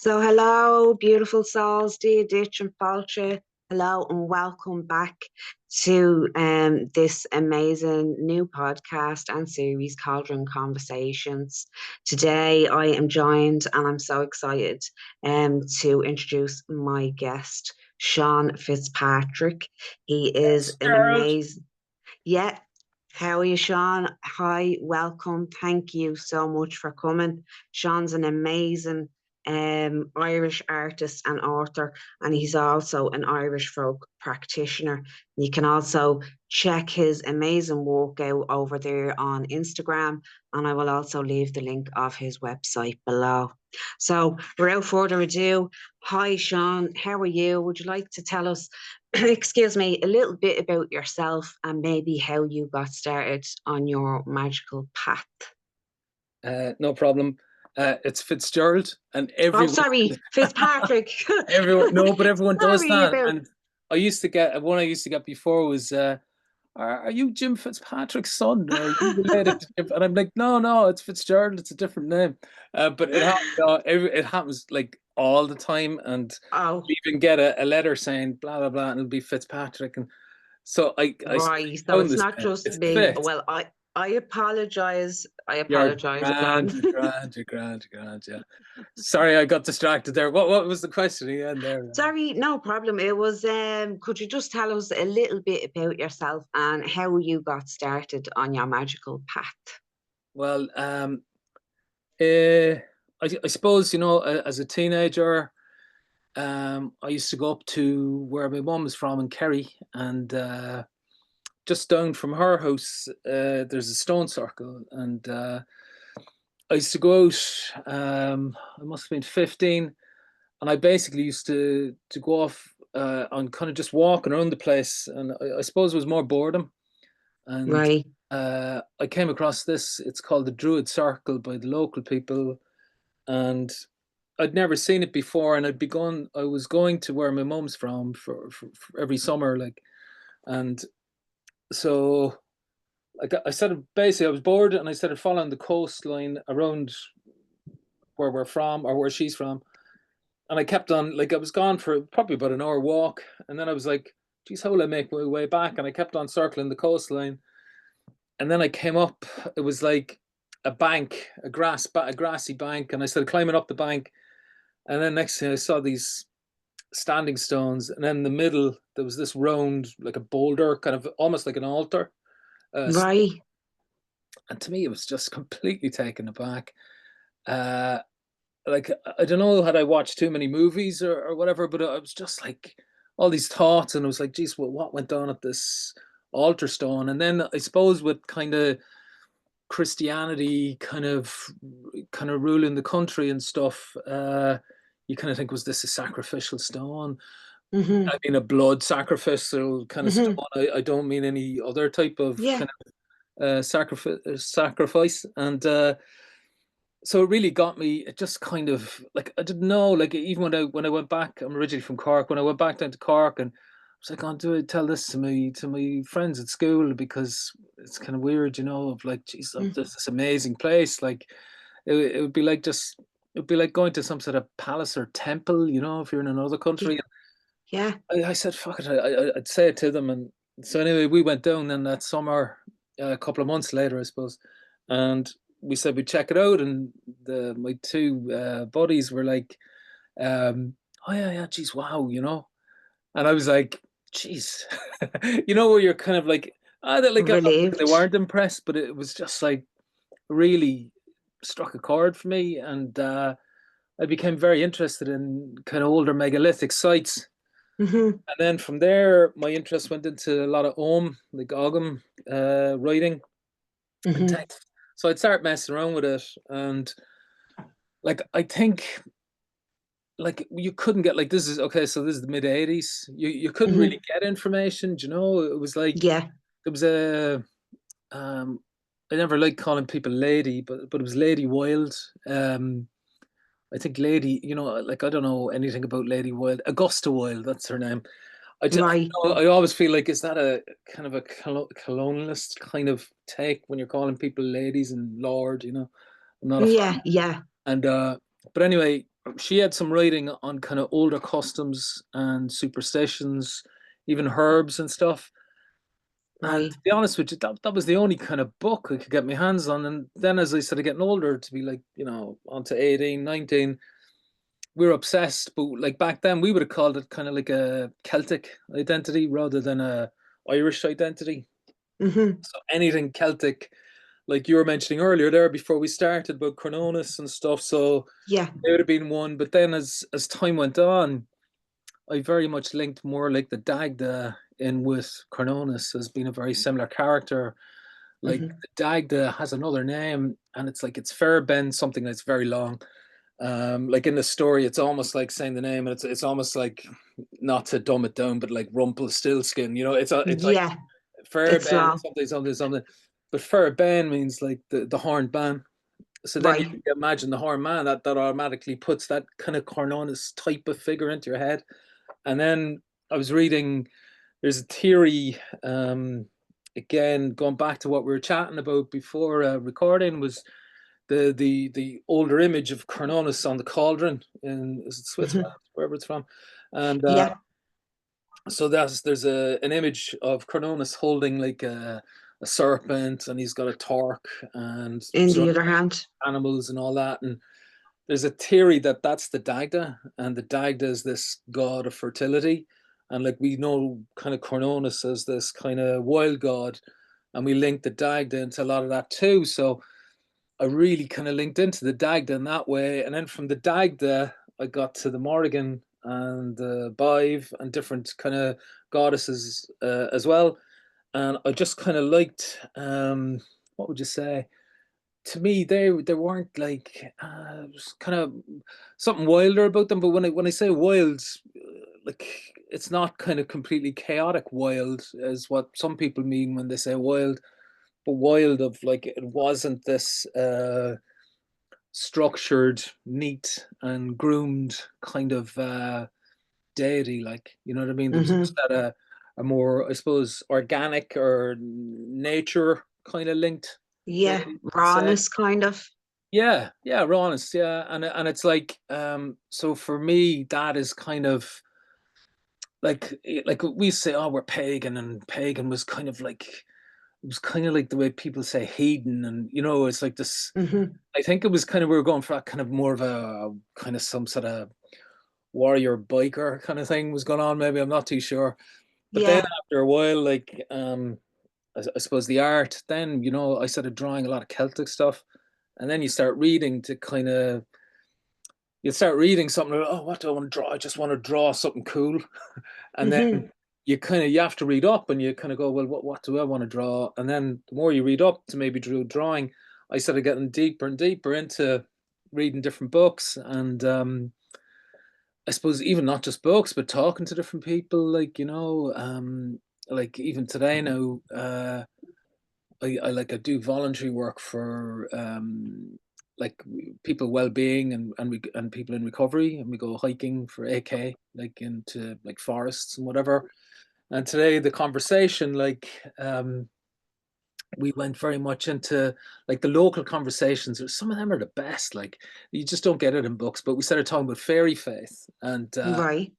So, hello, beautiful souls, dear Ditch and Falcha. Hello, and welcome back to this amazing new podcast and series, Cauldron Conversations. Today, I am joined, and I'm so excited to introduce my guest, Sean Fitzpatrick. He is an Fitzgerald. amazing, yeah. How are you, Sean? Hi, welcome. Thank you so much for coming. Sean's an amazing Irish artist and author, and he's also an Irish folk practitioner. You can also check his amazing work out over there on Instagram, and I will also leave the link of his website below. So, without further ado, hi, Sean. How are you? Would you like to tell us excuse me, a little bit about yourself and maybe how you got started on your magical path? No problem. It's Fitzgerald, and Oh, everyone, sorry, Fitzpatrick. everyone, no, but everyone does Sorry that. about. And I used to get one I used to get before was, are you Jim Fitzpatrick's son? Are you related to Jim? And I'm like, no, it's Fitzgerald. It's a different name. But it happens like all the time, and Oh, you even get a letter saying blah blah blah, and it'll be Fitzpatrick, and so I right. So found it's this not name. just It's me. Fitz. Well, I apologize. I You're apologize grand, again. you're grand, you're grand, you're grand. Yeah. Sorry, I got distracted there. What was the question again there? Sorry, no problem. It was could you just tell us a little bit about yourself and how you got started on your magical path? Well, uh, I suppose as a teenager, I used to go up to where my mum is from in Kerry, and just down from her house, there's a stone circle, and I used to go out. I must have been 15, and I basically used to go off on kind of just walking around the place, and I suppose it was more boredom. And Right. I came across this. It's called the Druid Circle by the local people, and I'd never seen it before. And I was going to where my mum's from for every summer, like, and so I started basically I was bored, and I started following the coastline around where we're from or where she's from, and I kept on like I was gone for probably about an hour walk, and then I was like, geez, how will I make my way back? And I kept on circling the coastline, and then I came up. It was like a bank, a grassy bank, and I started climbing up the bank, and then next thing I saw these standing stones, and then in the middle there was this round, like a boulder, kind of almost like an altar. Right. And to me, it was just completely taken aback. Uh, like I don't know, had I watched too many movies or whatever, but I was just like all these thoughts, and I was like, geez, what went on at this altar stone? And then I suppose with kind of Christianity kind of ruling the country and stuff, you kind of think, was this a sacrificial stone? Mm-hmm. I mean, a blood sacrificial kind of stone. Mm-hmm. I don't mean any other type of Yeah. kind of sacrifice, and so it really got me. It just kind of like I didn't know. Like even when I went back, I'm originally from Cork. When I went back down to Cork, and I was like, "Oh, do I tell this to my friends at school because it's kind of weird, of like, geez, there's this amazing place. Like it would be like it'd be like going to some sort of palace or temple, if you're in another Yeah. country." Yeah. I said, "Fuck it," I'd say it to them, and so anyway, we went down then that summer, a couple of months later, I suppose, and we said we'd check it out, and my two buddies were like, "Oh yeah, yeah, geez, wow," and I was like, "Geez," where you're kind of like, I'm not saying they Relieved. weren't impressed, but it was just like really struck a chord for me, and I became very interested in kind of older megalithic sites. Mm-hmm. And then from there, my interest went into a lot of like Ogham writing and Mm-hmm. text. So I'd start messing around with it, and like I think like you couldn't get like this is okay. So this is the mid 80s. You couldn't Mm-hmm. really get information. It was like Yeah. there was a um. I never liked calling people lady, but it was Lady Wild. Um, I think Lady, like I don't know anything about Lady Wild. Augusta Wild, that's her name. Right. I always feel like is that a kind of a colonialist kind of take when you're calling people ladies and lord, I'm not a fan. Yeah. Yeah. And but anyway, she had some writing on kind of older customs and superstitions, even herbs and stuff. And Right. to be honest with you, that was the only kind of book I could get my hands on. And then as I started getting older, to be like, onto 18, 19, we were obsessed. But like back then, we would have called it kind of like a Celtic identity rather than a Irish identity. Mm-hmm. So anything Celtic, like you were mentioning earlier there before we started about Crononis and stuff. So Yeah. it would have been one. But then as time went on, I very much linked more like the Dagda in with Crononis as being a very similar character. Like Mm-hmm. the Dagda has another name, and it's like it's Fairben, something that's very long. Like in the story, it's almost like saying the name, and it's almost like, not to dumb it down, but like Rumpelstiltskin. It's like Yeah. It's Fairben, long. something, something, something. But Fairben means like the horned man. So then you Right. can imagine the horned man. That automatically puts that kind of Cornonis type of figure into your head. And then I was reading, there's a theory, again, going back to what we were chatting about before recording, was the older image of Cernunnos on the cauldron in, is it Mm-hmm. Switzerland, wherever it's from. And Yeah. so there's an image of Cernunnos holding like a serpent, and he's got a torque and In the surrounded other hand. by animals and all that. And there's a theory that that's the Dagda, and the Dagda is this god of fertility. And like we know kind of Cernunnos as this kind of wild god, and we link the Dagda into a lot of that too. So I really kind of linked into the Dagda in that way. And then from the Dagda, I got to the Morrigan and the Bive and different kind of goddesses as well. And I just kind of liked, what would you say? To me, they weren't like, it was kind of something wilder about them. But when I say wild, like it's not kind of completely chaotic wild, as what some people mean when they say wild. But wild of like, it wasn't this structured, neat, and groomed kind of deity. Like, you know what I mean? There was Mm-hmm. just that a more, I suppose, organic or nature kind of linked Yeah. deity, you could say. Rawness, kind of. Yeah, yeah, rawness, yeah, and it's like, so for me, that is kind of like we say, oh, we're pagan, and pagan was kind of like, it was kind of like the way people say heathen, and it's like this. Mm-hmm. I think it was kind of, we were going for that kind of more of a kind of some sort of warrior biker kind of thing was going on. Maybe I'm not too sure, but then Yeah. after a while, like I suppose the art. Then I started drawing a lot of Celtic stuff, and then you start reading something like, oh, what do I want to draw? I just want to draw something cool. And then Mm-hmm. you have to read up, and you kind of go, well, what do I want to draw? And then the more you read up to maybe drawing, I started getting deeper and deeper into reading different books. And I suppose even not just books, but talking to different people, like, like even today now, I do voluntary work for like people well-being, and people in recovery, and we go hiking for AK, like into like forests and whatever. And today the conversation, like, we went very much into like the local conversations. Some of them are the best. Like, you just don't get it in books. But we started talking about fairy faith, and Right.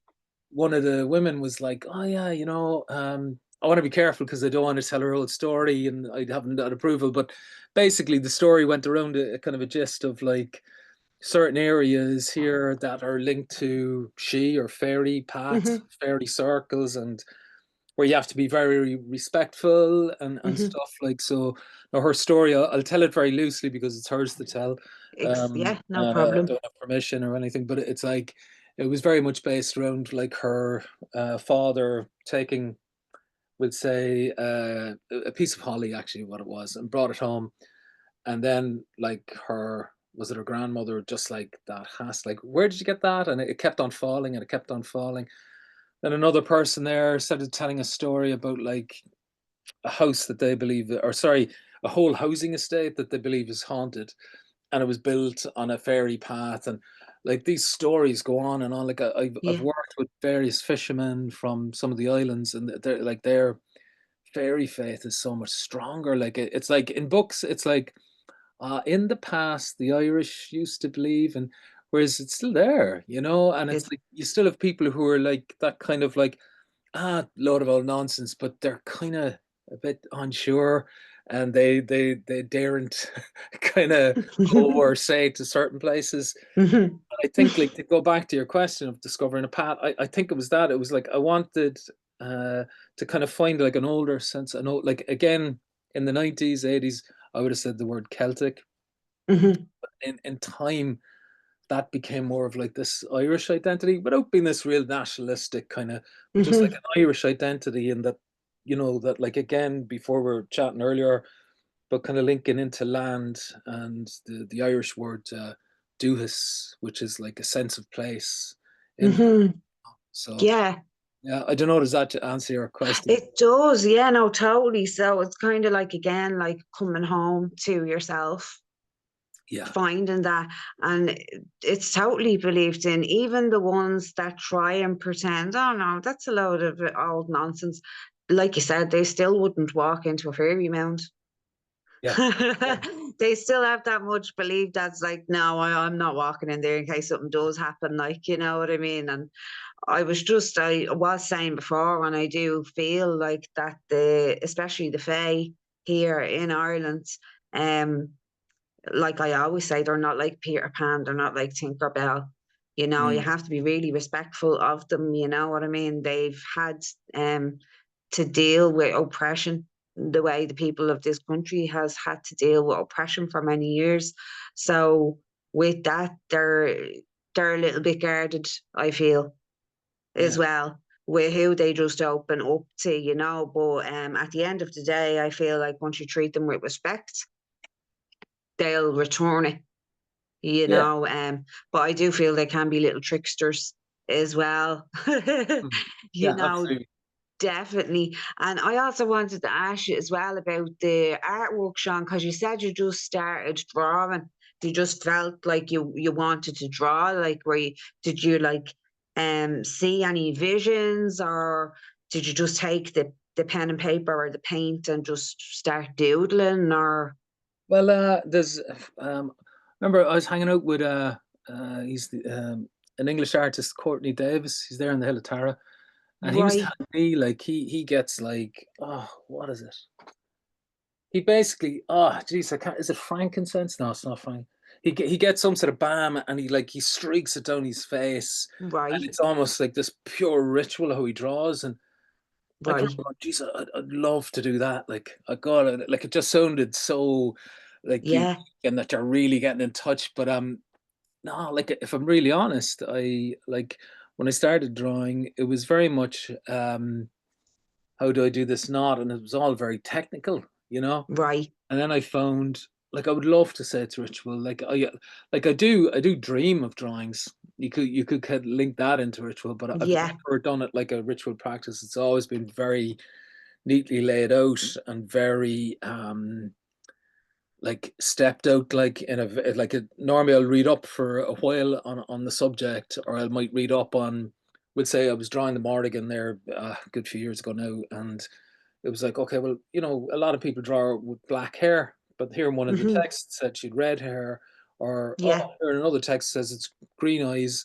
one of the women was like, "Oh yeah, I want to be careful because I don't want to tell her old story, and I haven't got approval." But basically, the story went around a kind of a gist of like certain areas here that are linked to she or fairy paths, Mm-hmm. fairy circles, and where you have to be very respectful and Mm-hmm. stuff like so. Now her story, I'll tell it very loosely because it's hers to tell. Yeah, no And I problem. don't have permission or anything, but it's like it was very much based around like her father taking, we'll say, a piece of holly, actually, what it was, and brought it home. And then like her, was it her grandmother, just like that has like, where did you get that? And it kept on falling, and it kept on falling. Then another person there started telling a story about like a house that they believe, or sorry, a whole housing estate that they believe is haunted, and it was built on a fairy path. And like these stories go on and on. Like I've Yeah. worked with various fishermen from some of the islands, and they're like, their fairy faith is so much stronger. Like it's like in books, it's like, in the past the Irish used to believe, and whereas it's still there, you know, and it's It, like you still have people who are like that kind of like, load of old nonsense, but they're kind of a bit unsure, and they daren't kind of go or say to certain places. Mhm. I think, like, to go back to your question of discovering a path, I think it was that. It was like I wanted uh, to kind of find like an older sense. I know, like, again, in the 90s, 80s, I would have said the word Celtic. Mhm. In time, that became more of like this Irish identity without being this real nationalistic kind of, but just like Mhm. an Irish identity. And that, you know, that, like, again, before we were chatting earlier, but kind of linking into land and the Irish word duhis, which is like a sense of place in the. Mhm. So Yeah, yeah, I don't know. Does that answer your question? it does. Yeah, no, totally. So it's kind of like, again, like coming home to yourself, Yeah, finding that, and it's totally believed in. Even the ones that try and pretend, oh no, that's a load of old nonsense. Like you said, they still wouldn't walk into a fairy mound. yeah, yeah. They still have that much belief that's like, no, I'm not walking in there in case something does happen. Like, you know what I mean? And I was saying before, and I do feel like that especially the Fae here in Ireland, um, like I always say, they're not like Peter Pan, they're not like Tinkerbell. You know, you Mm, have to be really respectful of them. You know what I mean? They've had um, to deal with oppression the way the people of this country has had to deal with oppression for many years. So with that, they're a little bit guarded, I feel, as yeah, well, with who they just open up to, you know. But at the end of the day, I feel like once you treat them with respect, they'll return it, you yeah, know. But I do feel they can be little tricksters as well. mm, You yeah, know, absolutely. definitely. And I also wanted to ask you as well about the artwork, Sean, because you said you just started drawing. You just felt like you wanted to draw. Like, did you like see any visions, or did you just take the pen and paper or the paint and just start doodling, or Well, there's remember I was hanging out with he's an English artist, Courtney Davis. He's there in the Hill of Tara, and he was right, telling me, like, he gets like, oh, what is it? He basically, oh geez, I can't. Is it frankincense? No, it's not frank. He gets some sort of balm, and he streaks it down his face, and right, it's almost like this pure ritual how he draws. And I can right? remember, geez, I'd love to do that. Like, I got it. Like, it just sounded so like unique, Yeah, and that you're really getting in touch. But no, like, if I'm really honest, I like when I started drawing, it was very much how do I do this knot, and it was all very technical, you know. right. And then I found, like, I would love to say it's ritual. Like I do dream of drawings. You could kind of link that into ritual, but I've Yeah. never done it like a ritual practice. It's always been very neatly laid out and very like stepped out, like in a like a normally I'll read up for a while on the subject, or I might read up on, would say I was drawing the Morrigan there a good few years ago now, and it was like, okay, well, you know, a lot of people draw with black hair, but here in one of the Hmm. texts said she'd red hair, or oh, Yeah. here in another text says it's green eyes,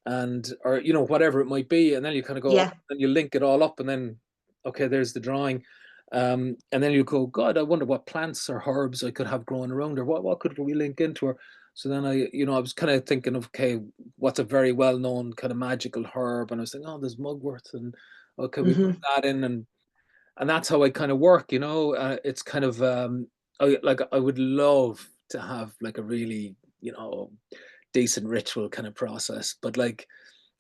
and, or, you know, whatever it might be. And then you kind of go, oh, Yeah. and you link it all up, and then, okay, there's the drawing. And then you go, God, I wonder what plants or herbs I could have growing around her. What could we link into her? So then I was kind of thinking of, okay, what's a very well known kind of magical herb? And I was thinking, oh, there's mugwort, and okay, we put Hmm. that in, and that's how I kind of work, you know. It's kind of I would love to have like a really, you know, decent ritual kind of process, but like,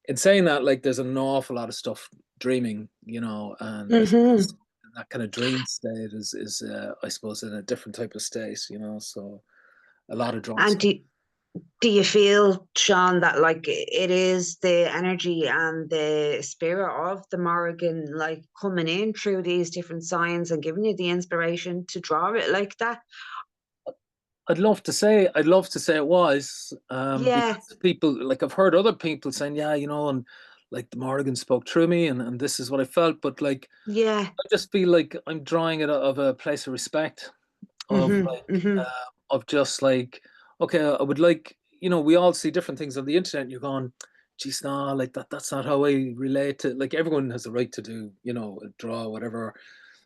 in saying that, like, there's an awful lot of stuff dreaming, you know, and I suppose Hmm. that kind of dream state is I suppose in a different type of state, you know. So a lot of drawing And stuff. do you feel, Sean, that like it is the energy and the spirit of the Morrigan like coming in through these different signs and giving you the inspiration to draw it like that? I'd love to say it was, Yeah. because people, like, I've heard other people saying, yeah, you know, and like the Morrigan spoke through me, and this is what I felt. But like, Yeah. I just feel like I'm drawing it out of a place of respect, of Hmm. like Hmm. of just like, okay, I would like, you know, we all see different things on the internet, and you're going, geez, no, like that's not how I relate to, like, everyone has the right to do, you know, draw, whatever.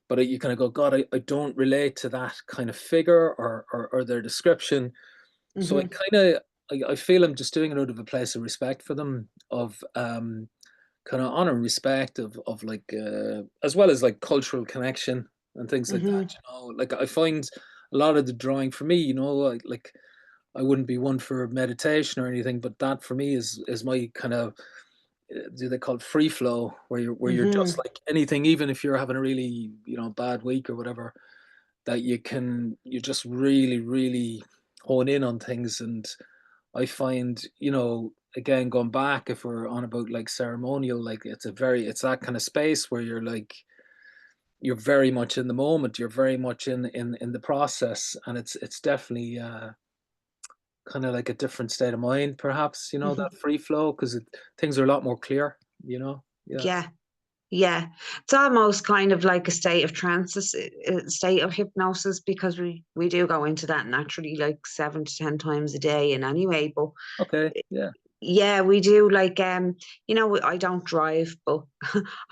But you kind of go, God, I don't relate to that kind of figure or their description. So I Hmm. kind of, I feel I'm just doing it out of a place of respect for them, of kind of honor and respect of like, as well as like cultural connection and things like that. Hmm. You know, like I find a lot of the drawing for me, you know, like I wouldn't be one for meditation or anything, but that for me is my kind of, do they call it free flow, where you're just Hmm. like anything, even if you're having a really, you know, bad week or whatever, that you just really really hone in on things. And I find, you know, again, going back, if we're on about like ceremonial, like it's that kind of space where you're like, you're very much in the moment, you're very much in the process, and it's definitely kind of like a different state of mind, perhaps, you know, Hmm. that free flow, because things are a lot more clear, you know. Yeah. Yeah. Yeah, it's almost kind of like a state of trance, a state of hypnosis, because we do go into that naturally, like 7 to 10 times a day. And anyway, but Okay. Yeah. yeah, we do like I don't drive, but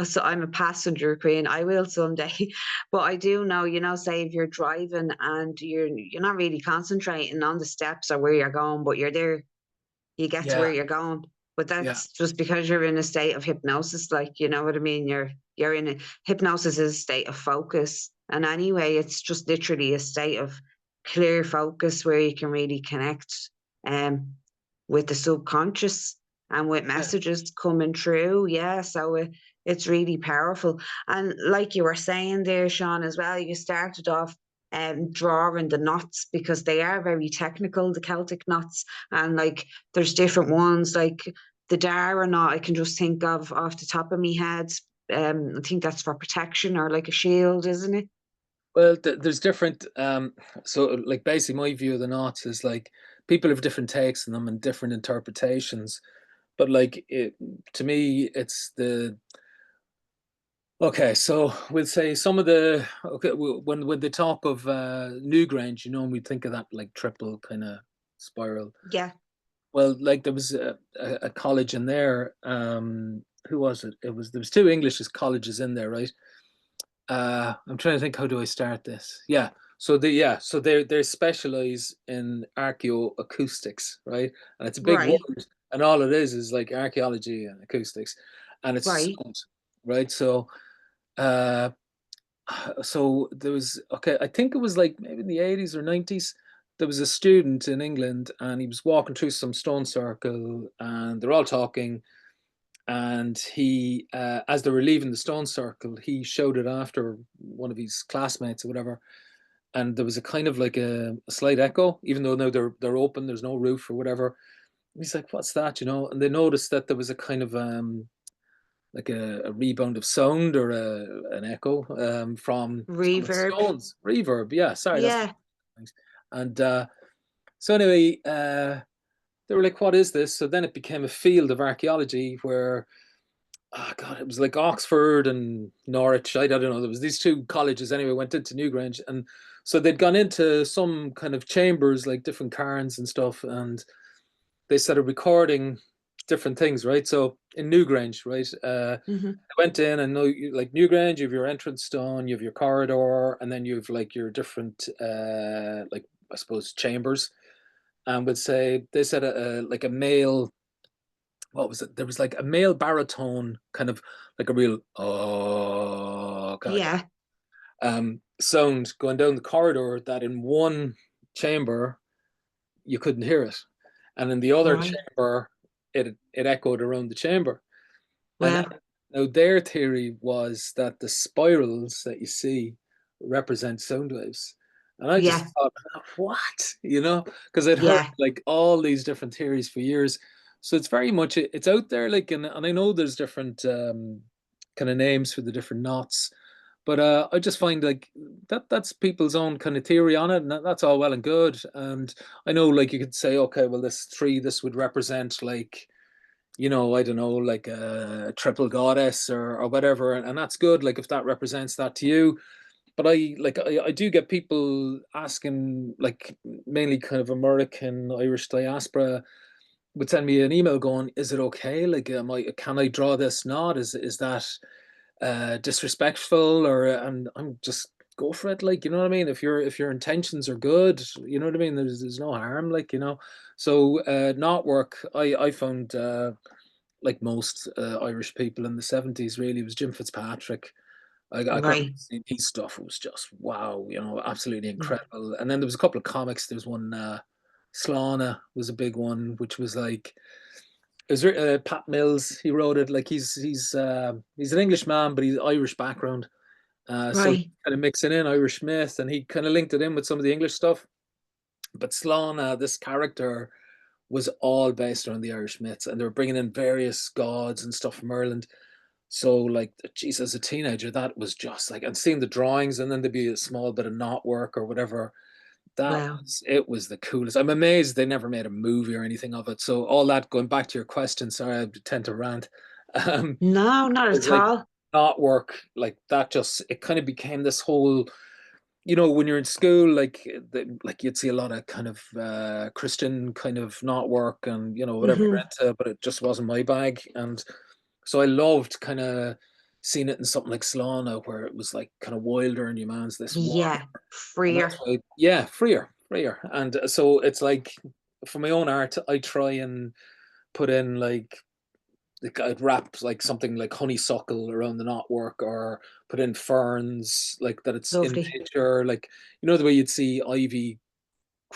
so I'm a passenger queen. I will someday, but I do know, say if you're driving and you're not really concentrating on the steps or where you're going, but you're there, you get to where Yeah. you're going. But Yeah. that's just because you're in a state of hypnosis, like, you know what I mean? You're in a hypnosis is a state of focus. And anyway, it's just literally a state of clear focus where you can really connect um with the subconscious and with Yeah. messages coming through. Yeah. So it's really powerful. And like you were saying there, Sean, as well, you started off drawing the knots because they are very technical, the Celtic knots. And like there's different ones, like the Dara knot, I can just think of off the top of my head. I think that's for protection or like a shield, isn't it? Well, there's different. So, like, basically, my view of the knots is like people have different takes on them and different interpretations. But like, to me, it's the okay. So we'll say some of the okay when they talk of Newgrange, you know, and we think of that like triple kind of spiral. Yeah. Well, like there was a college in there. Who was it? There was two English colleges in there, right? I'm trying to think, how do I start this? Yeah. So they specialize in archaeoacoustics, right? And it's a big Right. word, and all it is like archaeology and acoustics, and it's Right. sound, right? Uh so there was, okay, I think it was like maybe in the 80s or 90s, there was a student in England, and he was walking through some stone circle, and they're all talking, and he as they were leaving the stone circle, he shouted after one of his classmates or whatever, and there was a kind of like a slight echo, even though now they're open, there's no roof or whatever. And he's like, what's that, you know? And they noticed that there was a kind of like a rebound of sound, or an echo from some of the Reverb. stones, reverb. Yeah, sorry, that's Yeah. and so anyway, they were like, what is this? So then it became a field of archaeology where, oh God, it was like Oxford and Norwich. I don't know. There was these two colleges anyway, went into Newgrange. And so they'd gone into some kind of chambers, like different cairns and stuff. And they started recording different things, right? So in Newgrange, right? Hmm. I went in, and know, like Newgrange, you have your entrance stone, you have your corridor, and then you have like your different, like, I suppose, chambers. And would say, they said like a male, what was it? There was like a male baritone, kind of like a real oh kind of Yeah. sound going down the corridor, that in one chamber you couldn't hear it, and in the other Right. chamber it echoed around the chamber. And Well, now their theory was that the spirals that you see represent sound waves. And I just yeah. thought, what? You know, because I'd heard Yeah. like all these different theories for years. So it's very much, it's out there, like, and I know there's different kind of names for the different knots, but I just find like that's people's own kind of theory on it, and that's all well and good. And I know, like, you could say, okay, well, this would represent, like, you know, I don't know, like a triple goddess or whatever, and that's good. Like, if that represents that to you, but I do get people asking, like mainly kind of American Irish diaspora would send me an email going, "Is it okay? Like, can I draw this knot? Is that disrespectful?" Or and I'm just go for it. Like, you know what I mean? If your intentions are good, you know what I mean. There's no harm. Like, you know. So knot work, I found like most Irish people in the 70s, really, it was Jim Fitzpatrick. I can remember Right. seeing his stuff. It was just wow, you know, absolutely Mm. incredible. And then there was a couple of comics. There was one, Slana was a big one, which was like it was Pat Mills. He wrote it. Like he's an English man, but he's Irish background. So he Right. kind of mixing in Irish myth, and he kind of linked it in with some of the English stuff. But Slana, this character, was all based around the Irish myths, and they were bringing in various gods and stuff from Ireland. So, like, geez, as a teenager, that was just like, and seeing the drawings, and then there'd be a small bit of knot work or whatever. Wow. It was the coolest. I'm amazed they never made a movie or anything of it. So, all that going back to your question, sorry, I tend to rant. Um, No, not is at like all. knot work, like that, just it kind of became this whole, you know, when you're in school, like like you'd see a lot of kind of Christian kind of knot work and, you know, whatever you're Hmm. into, but it just wasn't my bag. And so I loved kind of seeing it in something like Slana, where it was like kind of wilder and your man's this warrior. Yeah. And that's Freer. why, yeah, freer. And so it's like for my own art, I try and put in like I'd wrap like something like honeysuckle around the knotwork, or put in ferns, like that it's in Lovely. nature, like, you know, the way you'd see ivy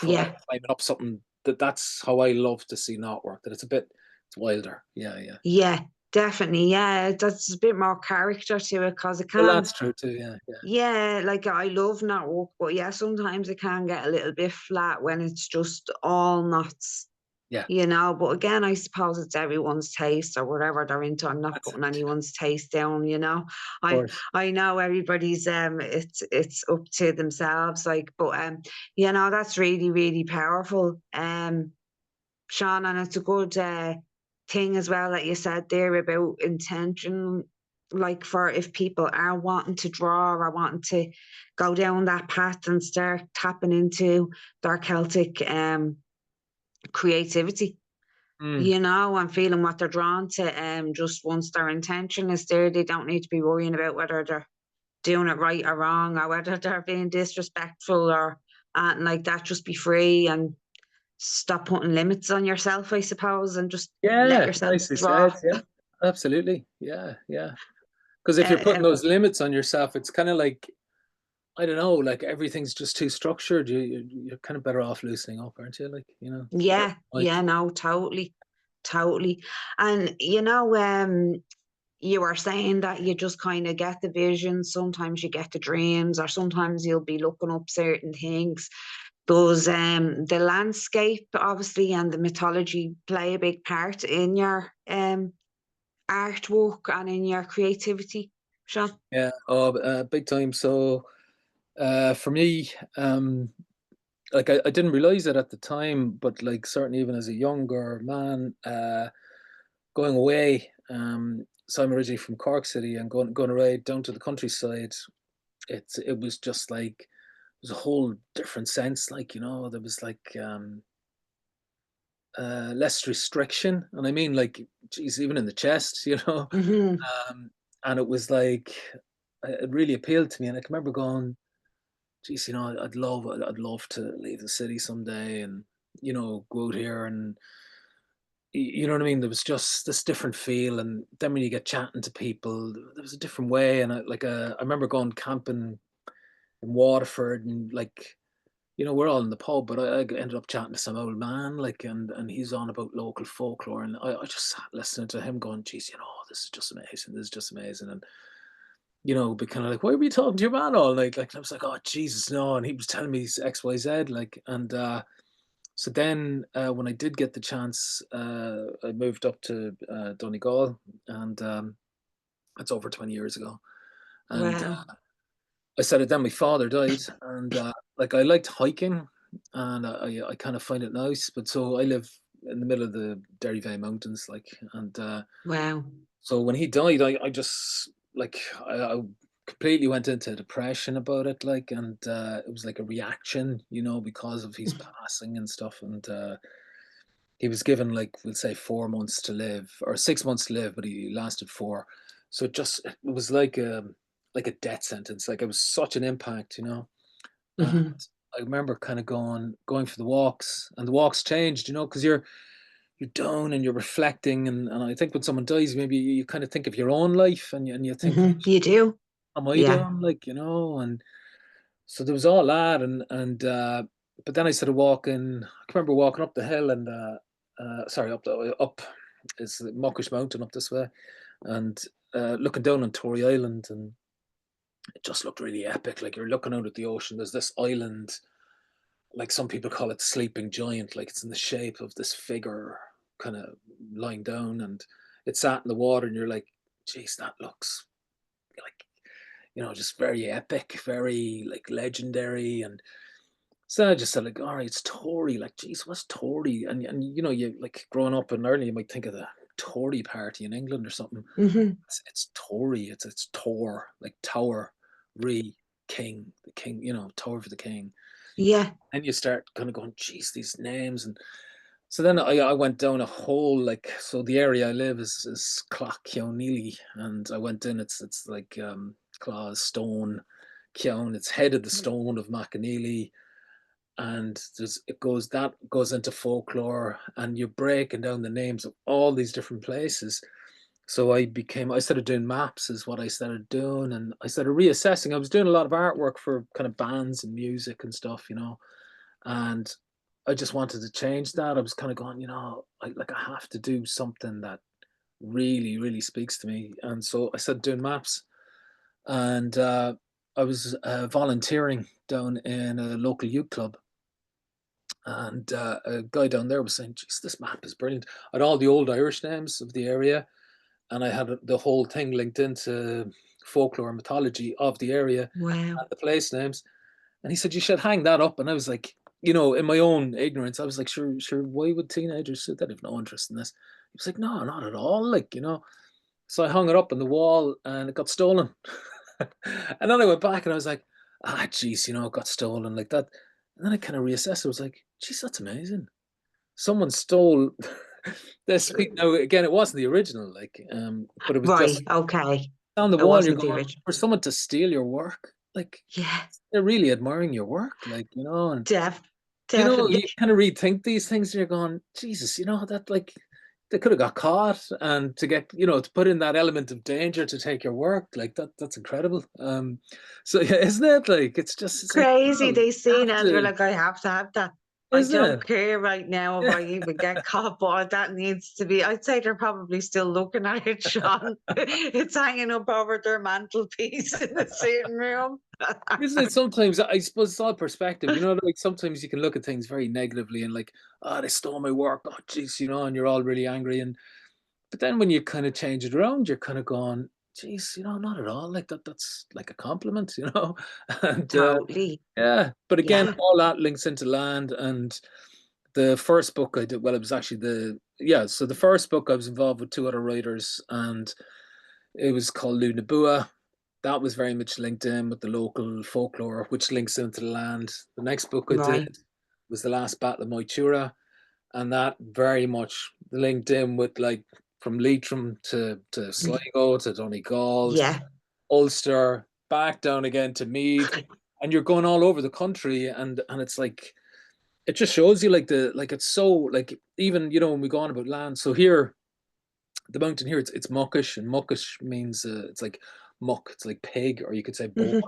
Yeah. climbing up something. That's how I love to see knotwork. That it's wilder. Yeah, yeah. Yeah. Definitely. Yeah. That's a bit more character to it because it Well, can. that's true too. Yeah, yeah, Yeah, like I love network, but yeah, sometimes it can get a little bit flat when it's just all nuts, yeah. you know. But again, I suppose it's everyone's taste or whatever they're into. I'm not That's putting it. Yeah, anyone's taste down, you know. of I course. I know everybody's it's up to themselves, like, but you know, that's really, really powerful. Sean, and it's a good thing as well that you said there about intention. Like, for if people are wanting to draw or wanting to go down that path and start tapping into their Celtic creativity, Mm. you know, and feeling what they're drawn to. Just once their intention is there, they don't need to be worrying about whether they're doing it right or wrong, or whether they're being disrespectful or anything like that. Just be free and stop putting limits on yourself, I suppose, and just let Yeah, yourself nicely said. draw. Yeah, absolutely. Yeah, yeah. Because if you're Uh, putting those limits on yourself, it's kind of like, I don't know, like everything's just too structured. You're kind of better off loosening up, aren't you? Like, you know, whatever. yeah, yeah, Like, no, totally, totally. And you know, you were saying that you just kind of get the vision. Sometimes you get the dreams, or sometimes you'll be looking up certain things. Does the landscape, obviously, and the mythology play a big part in your artwork and in your creativity, Sean? yeah, oh, big time. So, for me, like I didn't realize it at the time, but like certainly even as a younger man, going away. So I'm originally from Cork City, and going away down to the countryside. It was just like it was a whole different sense. Like, you know, there was like less restriction, and I mean, like, geez, even in the chest, you know. Hmm. Um, and it was like it really appealed to me, and I can remember going, geez, you know, I'd love to leave the city someday, and, you know, go out here and you know what I mean? There was just this different feel, and then when you get chatting to people, there was a different way. And I remember going camping in Waterford, and like, you know, we're all in the pub, but I ended up chatting to some old man, like, and he's on about local folklore, and I just sat listening to him, going, geez, you know, this is just amazing. This is just amazing. And, you know, be kind of like, why were you talking to your man all night? Like, and I was like, oh Jesus, no. And he was telling me X, Y, Z, like, and so then, when I did get the chance, I moved up to Donegal, and that's over 20 years ago. And Wow. I said it then. My father died, and like I liked hiking, and I kind of find it nice. But so I live in the middle of the Derryveigh Mountains, like, and Wow. so when he died, I just like I completely went into depression about it, like, and it was like a reaction, because of his passing and stuff. And he was given, like, we'll say 4 months to live or 6 months to live, but he lasted four. So it was like a death sentence. Like, it was such an impact, And Hmm. I remember kind of going for the walks, and the walks changed, because you're down and you're reflecting, and I think when someone dies, maybe you kind of think of your own life, and you think, Hmm. You do? am I Yeah. doing, like, and so there was all that, and but then I started walking. I can remember walking up the hill, and sorry, up it's the Muckish Mountain up this way, and looking down on Tory Island, and it just looked really epic. Like, you're looking out at the ocean. There's this island, like some people call it sleeping giant, like it's in the shape of this figure kind of lying down, and it's sat in the water, and you're like, geez, that looks like, just very epic, very like legendary. And so I just said, like, all right, it's Tory. Like, geez, what's Tory? And you, like, growing up in Ireland, you might think of the Tory party in England or something. Hmm. It's Tory. It's Tor, like tower, re king, the king. Tower for the king. Yeah. And you start kind of going, geez, these names. And so then I went down a whole, like, so the area I live is Clock Keoneely, and I went in. It's like Claws Stone Keown. It's head of the stone of Macaneely, and that goes into folklore, and you're breaking down the names of all these different places. So I started doing maps, is what I started doing, and I started reassessing. I was doing a lot of artwork for kind of bands and music and stuff, and I just wanted to change that. I was kind of going, I have to do something that really, really speaks to me. And so I started doing maps, and I was volunteering down in a local youth club. And a guy down there was saying, geez, this map is brilliant. I had all the old Irish names of the area, and I had the whole thing linked into folklore and mythology of the area Wow. and the place names. And he said, you should hang that up. And I was like, in my own ignorance, I was like, sure, why would teenagers do that? Have no interest in this. He was like, no, not at all. Like, So I hung it up on the wall, and it got stolen. And then I went back, and I was like, geez, it got stolen like that. And then I kind of reassessed. I was like, geez, that's amazing. Someone stole this. Now, again, it wasn't the original, like, but it was Right. just Okay. on the It wall. You're wasn't the going, original. for someone to steal your work, like, Yeah. they're really admiring your work, like, and Def you Definitely. kind of rethink these things, and you're going, Jesus, that, like, they could have got caught, and to get, to put in that element of danger to take your work, like, that's incredible. So yeah, isn't it? Like, it's like, Crazy. wow, you They seen have it and they're to, like, I have to have that. I isn't don't it? care right now if Yeah. I even get caught, but that needs to be. I'd say they're probably still looking at it, Sean. It's hanging up over their mantelpiece in the sitting room. Isn't it? Sometimes, I suppose it's all perspective, like, sometimes you can look at things very negatively, and like, they stole my work, oh jeez, and you're all really angry. And but then when you kind of change it around, you're kind of going, geez, not at all. Like, that's like a compliment. And Totally. yeah, but again, Yeah. all that links into land. And the first book I did, well, it was actually so the first book I was involved with two other writers, and it was called Lunabua. That was very much linked in with the local folklore, which links into the land. The next book I did Right. was The Last Battle of Moytura, and that very much linked in with, like, from Leitrim to Sligo to Donegal to Yeah. Ulster, back down again to Meath, and you're going all over the country, and it's like, it just shows you, like, it's so, like, even, when we go on about land. So here, the mountain here, it's muckish, and muckish means, it's like muck, it's like pig, or you could say boar. Mhm.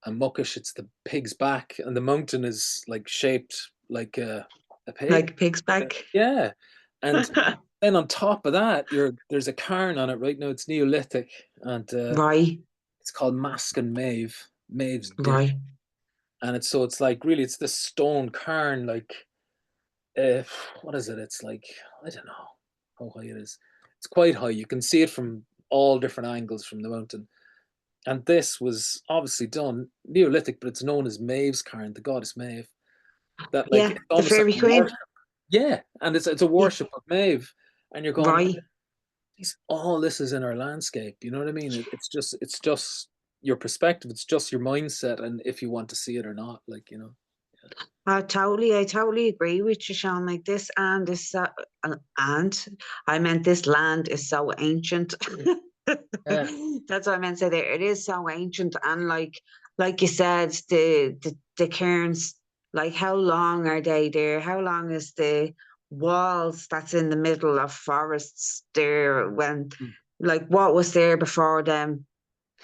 And muckish, it's the pig's back, and the mountain is like shaped like a pig. Like pig's back. Yeah. And then on top of that, there's a cairn on it right now. It's Neolithic, and Right. it's called Mask and Maeve's Dish. Right. And it's like, really, it's this stone cairn, like, uh, what is it? It's like, I don't know how high it is. It's quite high. You can see it from all different angles from the mountain. And this was obviously done Neolithic, but it's known as Maeve's cairn, the goddess Maeve. That, like, Yeah. it's The almost like fairy a queen. worship. Yeah, and it's a Yeah. worship of Maeve, and you're going, Right. all this is in our landscape. You know what I mean? It's just your perspective. It's just your mindset, and if you want to see it or not, like, you know. I totally agree with you, Sean. Like this, and this, and I meant this land is so ancient. Yeah, That's what I meant to say there. It is so ancient, and like you said, the cairns. Like, how long are they there? How long is the walls that's in the middle of forests there? When, mm, like, what was there before them?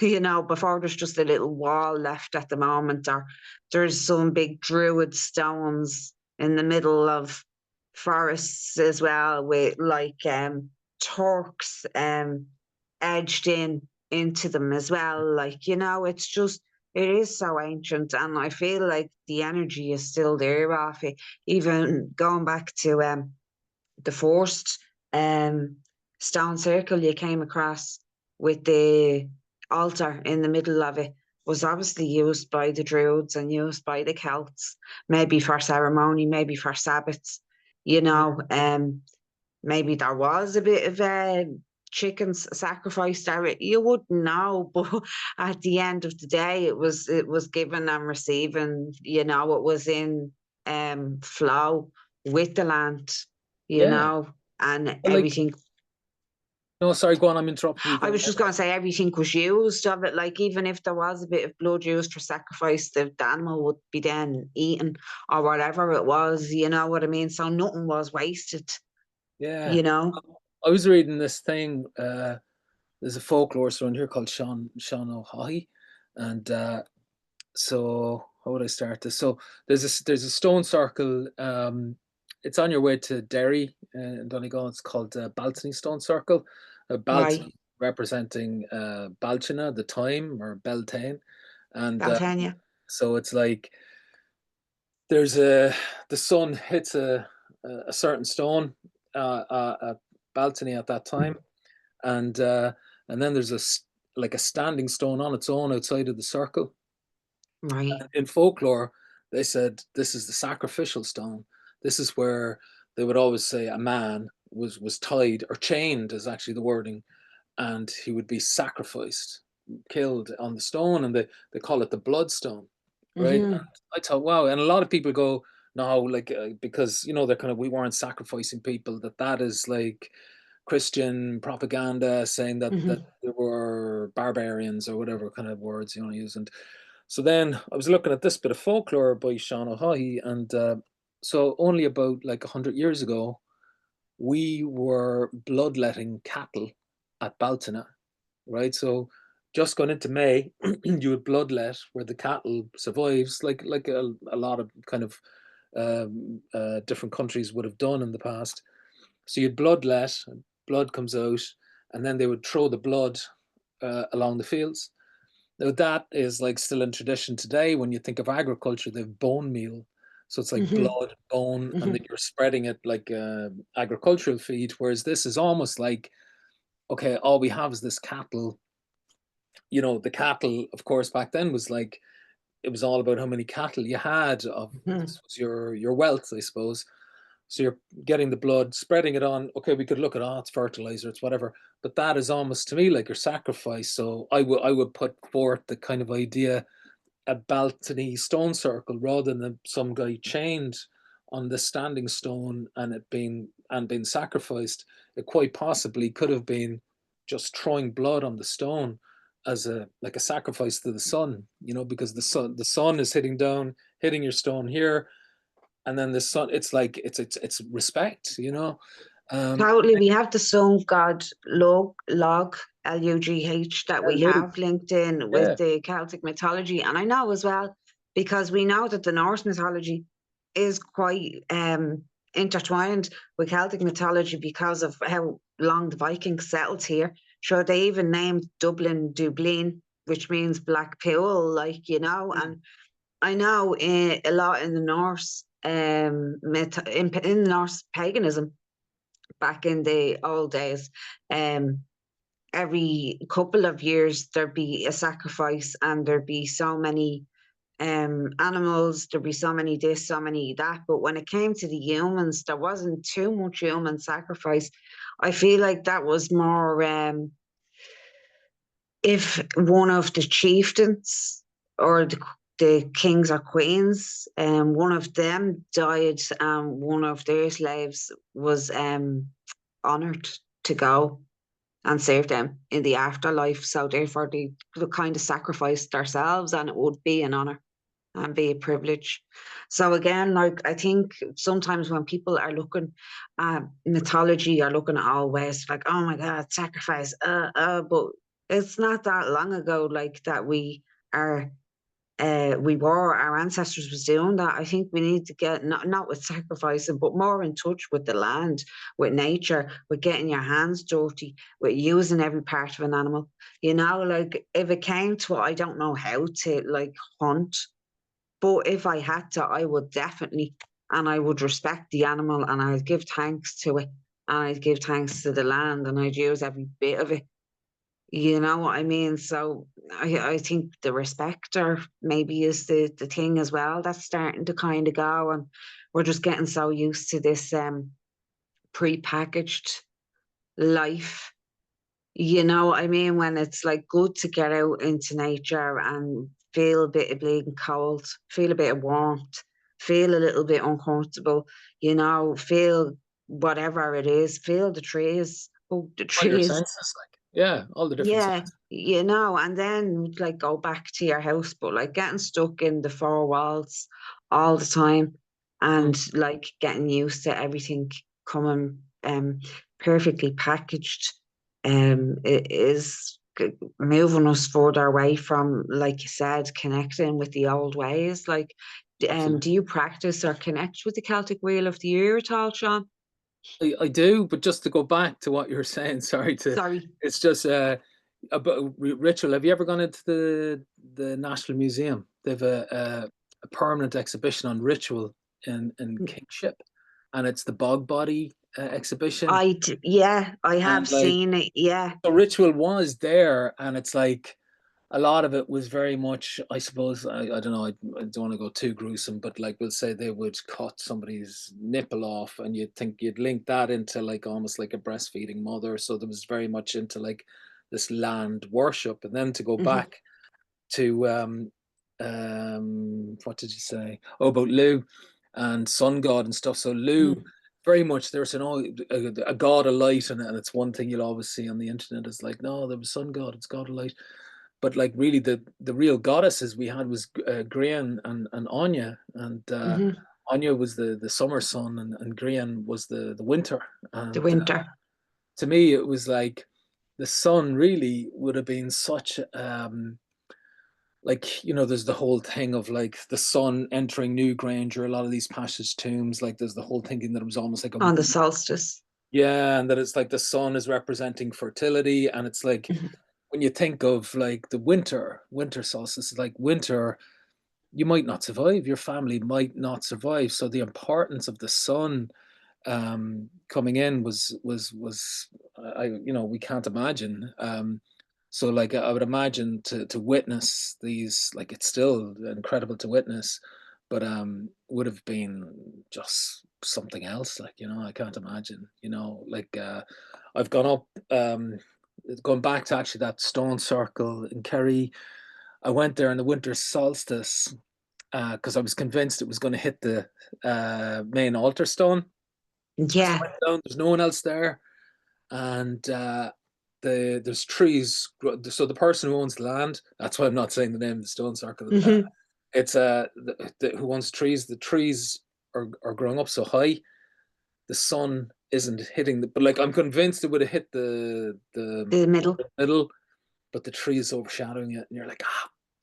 You know, before there's just a little wall left at the moment, or there's some big druid stones in the middle of forests as well, with like Turks edged in into them as well. Like, you know, it's just, it is so ancient, and I feel like the energy is still there off it. Even going back to the first um, stone circle you came across with the altar in the middle of it was obviously used by the Druids and used by the Celts, maybe for ceremony, maybe for Sabbaths, you mm, know. Maybe there was a bit of chickens sacrificed there. You wouldn't know, but at the end of the day, it was given and receiving. You know, it was in flow with the land. You yeah. know, and Well, like, everything. no, sorry, go on. I'm interrupting you. I Go was ahead. just going to say everything was used of it. Like, even if there was a bit of blood used for sacrifice, the animal would be then eaten or whatever it was. You know what I mean? So nothing was wasted. Yeah. You know. I was reading this thing. There's a folklorist around here called Sean O'Hahy, and so how would I start this? So there's a stone circle. It's on your way to Derry in Donegal. It's called Baltony Stone Circle. Right. Baltony representing Balchina, the time, or Beltane, and Beltania. so it's like there's the sun hits a certain stone at Baltony at that time, and then there's like a standing stone on its own outside of the circle. Right. In folklore, they said this is the sacrificial stone. This is where they would always say a man was tied or chained, is actually the wording, and he would be sacrificed, killed on the stone, and they call it the bloodstone, right? And Mm-hmm. I thought, wow, and a lot of people go, no, like because you know they're kind of, we weren't sacrificing people, that is like Christian propaganda saying that Mm-hmm. there were barbarians or whatever kind of words you want to use. And so then I was looking at this bit of folklore by Sean O'Hahy, and so only about like 100 years ago, we were bloodletting cattle at Baltina, right? So just going into May, you would bloodlet where the cattle survives, like a lot of kind of different countries would have done in the past. So you'd bloodlet, blood comes out, and then they would throw the blood along the fields. Now that is like still in tradition today. When you think of agriculture, they've bone meal, so it's like Mm-hmm. blood, bone, and then Mm-hmm. you're spreading it like agricultural feed. Whereas this is almost like, okay, all we have is this cattle. You know, the cattle, of course, back then was like it was all about how many cattle you had. Of Mm-hmm. this was your wealth, I suppose. So you're getting the blood, spreading it on. Okay, we could look at, oh, it's fertilizer, it's whatever, but that is almost to me like your sacrifice. So I would put forth the kind of idea, a balcony stone circle rather than some guy chained on the standing stone and being sacrificed. It quite possibly could have been just throwing blood on the stone as a like a sacrifice to the sun, you know, because the sun is hitting down, hitting your stone here, and then the sun, it's like it's respect, you know. um Totally. We have the sun god log Lugh that we Hello. have linked in with Yeah. the Celtic mythology. And I know as well, because we know that the Norse mythology is quite intertwined with Celtic mythology because of how long the Vikings settled here. Sure, they even named Dublin Dublin, which means black pool, like, you know. Mm. And I know a lot in the Norse in the Norse paganism back in the old days, um, every couple of years there'd be a sacrifice, and there'd be so many animals, there'd be so many this, so many that. But when it came to the humans, there wasn't too much human sacrifice. I feel like that was more if one of the chieftains or the kings or queens, one of them died, one of their slaves was honoured to go and serve them in the afterlife. So therefore they kind of sacrificed themselves, and it would be an honour and be a privilege. So again, like I think sometimes when people are looking at mythology or looking at all West, like, oh my God, sacrifice, but it's not that long ago, like that are we were, our ancestors was doing that. I think we need to get not with sacrificing, but more in touch with the land, with nature, with getting your hands dirty, with using every part of an animal. You know, like if it came to it, I don't know how to like hunt, but if I had to, I would definitely, and I would respect the animal, and I'd give thanks to it, and I'd give thanks to the land, and I'd use every bit of it. You know what I mean? So I think the respecter maybe is the thing as well that's starting to kind of go, and we're just getting so used to this pre-packaged life. You know what I mean? When it's like good to get out into nature and feel a bit of bleeding cold, feel a bit of warmth, feel a little bit uncomfortable, you know, feel whatever it is, feel the trees, hug the All your trees. senses, like, yeah, all the different Yeah, senses. you know, and then like go back to your house, but like getting stuck in the four walls all the time Mm. and like getting used to everything coming perfectly packaged it is moving us further away from, like you said, connecting with the old ways. Like Absolutely. do you practice or connect with the Celtic Wheel of the Year at all, Sean? I do, but just to go back to what you were saying, sorry to, Sorry. it's just about ritual. Have you ever gone into the National Museum? They have a permanent exhibition on ritual in kingship, and it's the Bog Body exhibition. Yeah, I have And like, seen it. Yeah. the ritual was there, and it's like a lot of it was very much, I suppose, I don't know, I don't want to go too gruesome, but like we'll say they would cut somebody's nipple off, and you'd think you'd link that into like almost like a breastfeeding mother. So there was very much into like this land worship. And then to go Hmm. back to what did you say? Oh, about Lu and sun god and stuff. So Lu, Hmm. very much there's a god of light, and it's one thing you'll always see on the internet is like, no, there was sun god, it's god of light. But like really the real goddesses we had was Grian and Anya, and Hmm. Anya was the summer sun, and Grian was the winter. The And winter. to me it was like the sun really would have been such like, you know, there's the whole thing of like the sun entering New Granger, a lot of these passage tombs, like there's the whole thinking that it was almost like a, On the solstice. yeah, and that it's like the sun is representing fertility. And it's like Mhm. when you think of like the winter solstice, like winter, you might not survive, your family might not survive. So the importance of the sun coming in was I, you know, we can't imagine. So like I would imagine to witness these, like it's still incredible to witness, but would have been just something else. Like, you know, I can't imagine, you know, like I've gone up going back to actually that stone circle in Kerry. I went there in the winter solstice because I was convinced it was going to hit the main altar stone. So I Yeah. went down, there's no one else there, and there's trees. So the person who owns the land, that's why I'm not saying the name of the stone circle. Hmm. It's who owns trees. The trees are growing up so high, the sun isn't hitting the. But like I'm convinced it would have hit the The middle. middle, but the tree is overshadowing it, and you're like,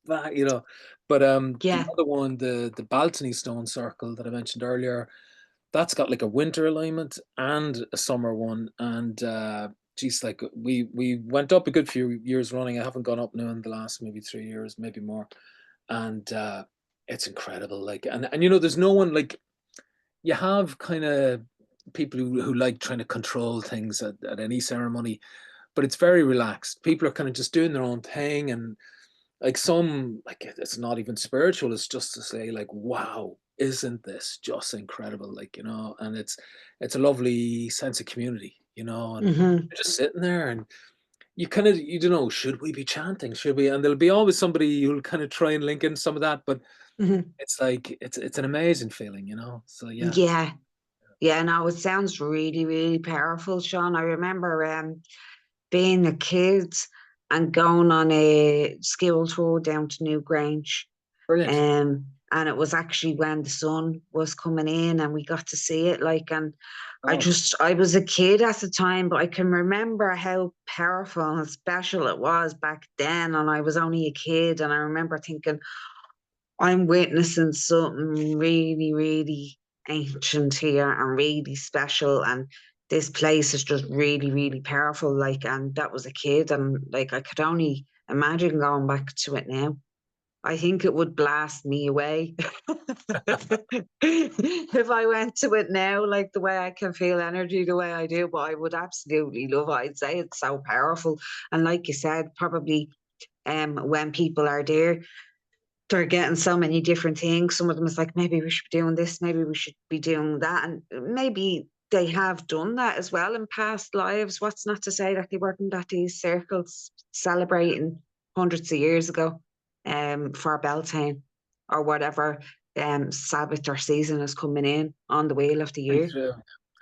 that, you know. But the Yeah. other one, the Baltony stone circle that I mentioned earlier, that's got like a winter alignment and a summer one. And geez, like we went up a good few years running. I haven't gone up now in the last maybe 3 years, maybe more. And it's incredible. Like, and you know, there's no one like, you have kind of people who like trying to control things at any ceremony, but it's very relaxed. People are kind of just doing their own thing, and like some, like it's not even spiritual, it's just to say like, wow, isn't this just incredible, like, you know. And it's a lovely sense of community, you know. And Hmm. you're just sitting there, and you kind of, you don't know, should we be chanting? Should we? And there'll be always somebody who'll kind of try and link in some of that, but Mhm. it's like it's an amazing feeling, you know. So yeah, Yeah. Yeah, no, it sounds really, really powerful, Sean. I remember being a kid and going on a school tour down to Newgrange. brilliant. And it was actually when the sun was coming in and we got to see it. Like, and Oh, I was a kid at the time, but I can remember how powerful and special it was back then. And I was only a kid. And I remember thinking, I'm witnessing something really, really ancient here and really special. And this place is just really, really powerful. Like, and that was a kid. And like, I could only imagine going back to it now. I think it would blast me away if I went to it now, like the way I can feel energy the way I do. But I would absolutely love it. I'd say it's so powerful. And like you said, probably when people are there, they're getting so many different things. Some of them is like, maybe we should be doing this, maybe we should be doing that. And maybe they have done that as well in past lives. What's not to say that they weren't at these circles celebrating hundreds of years ago for Beltane or whatever Sabbath or season is coming in on the wheel of the very year. true.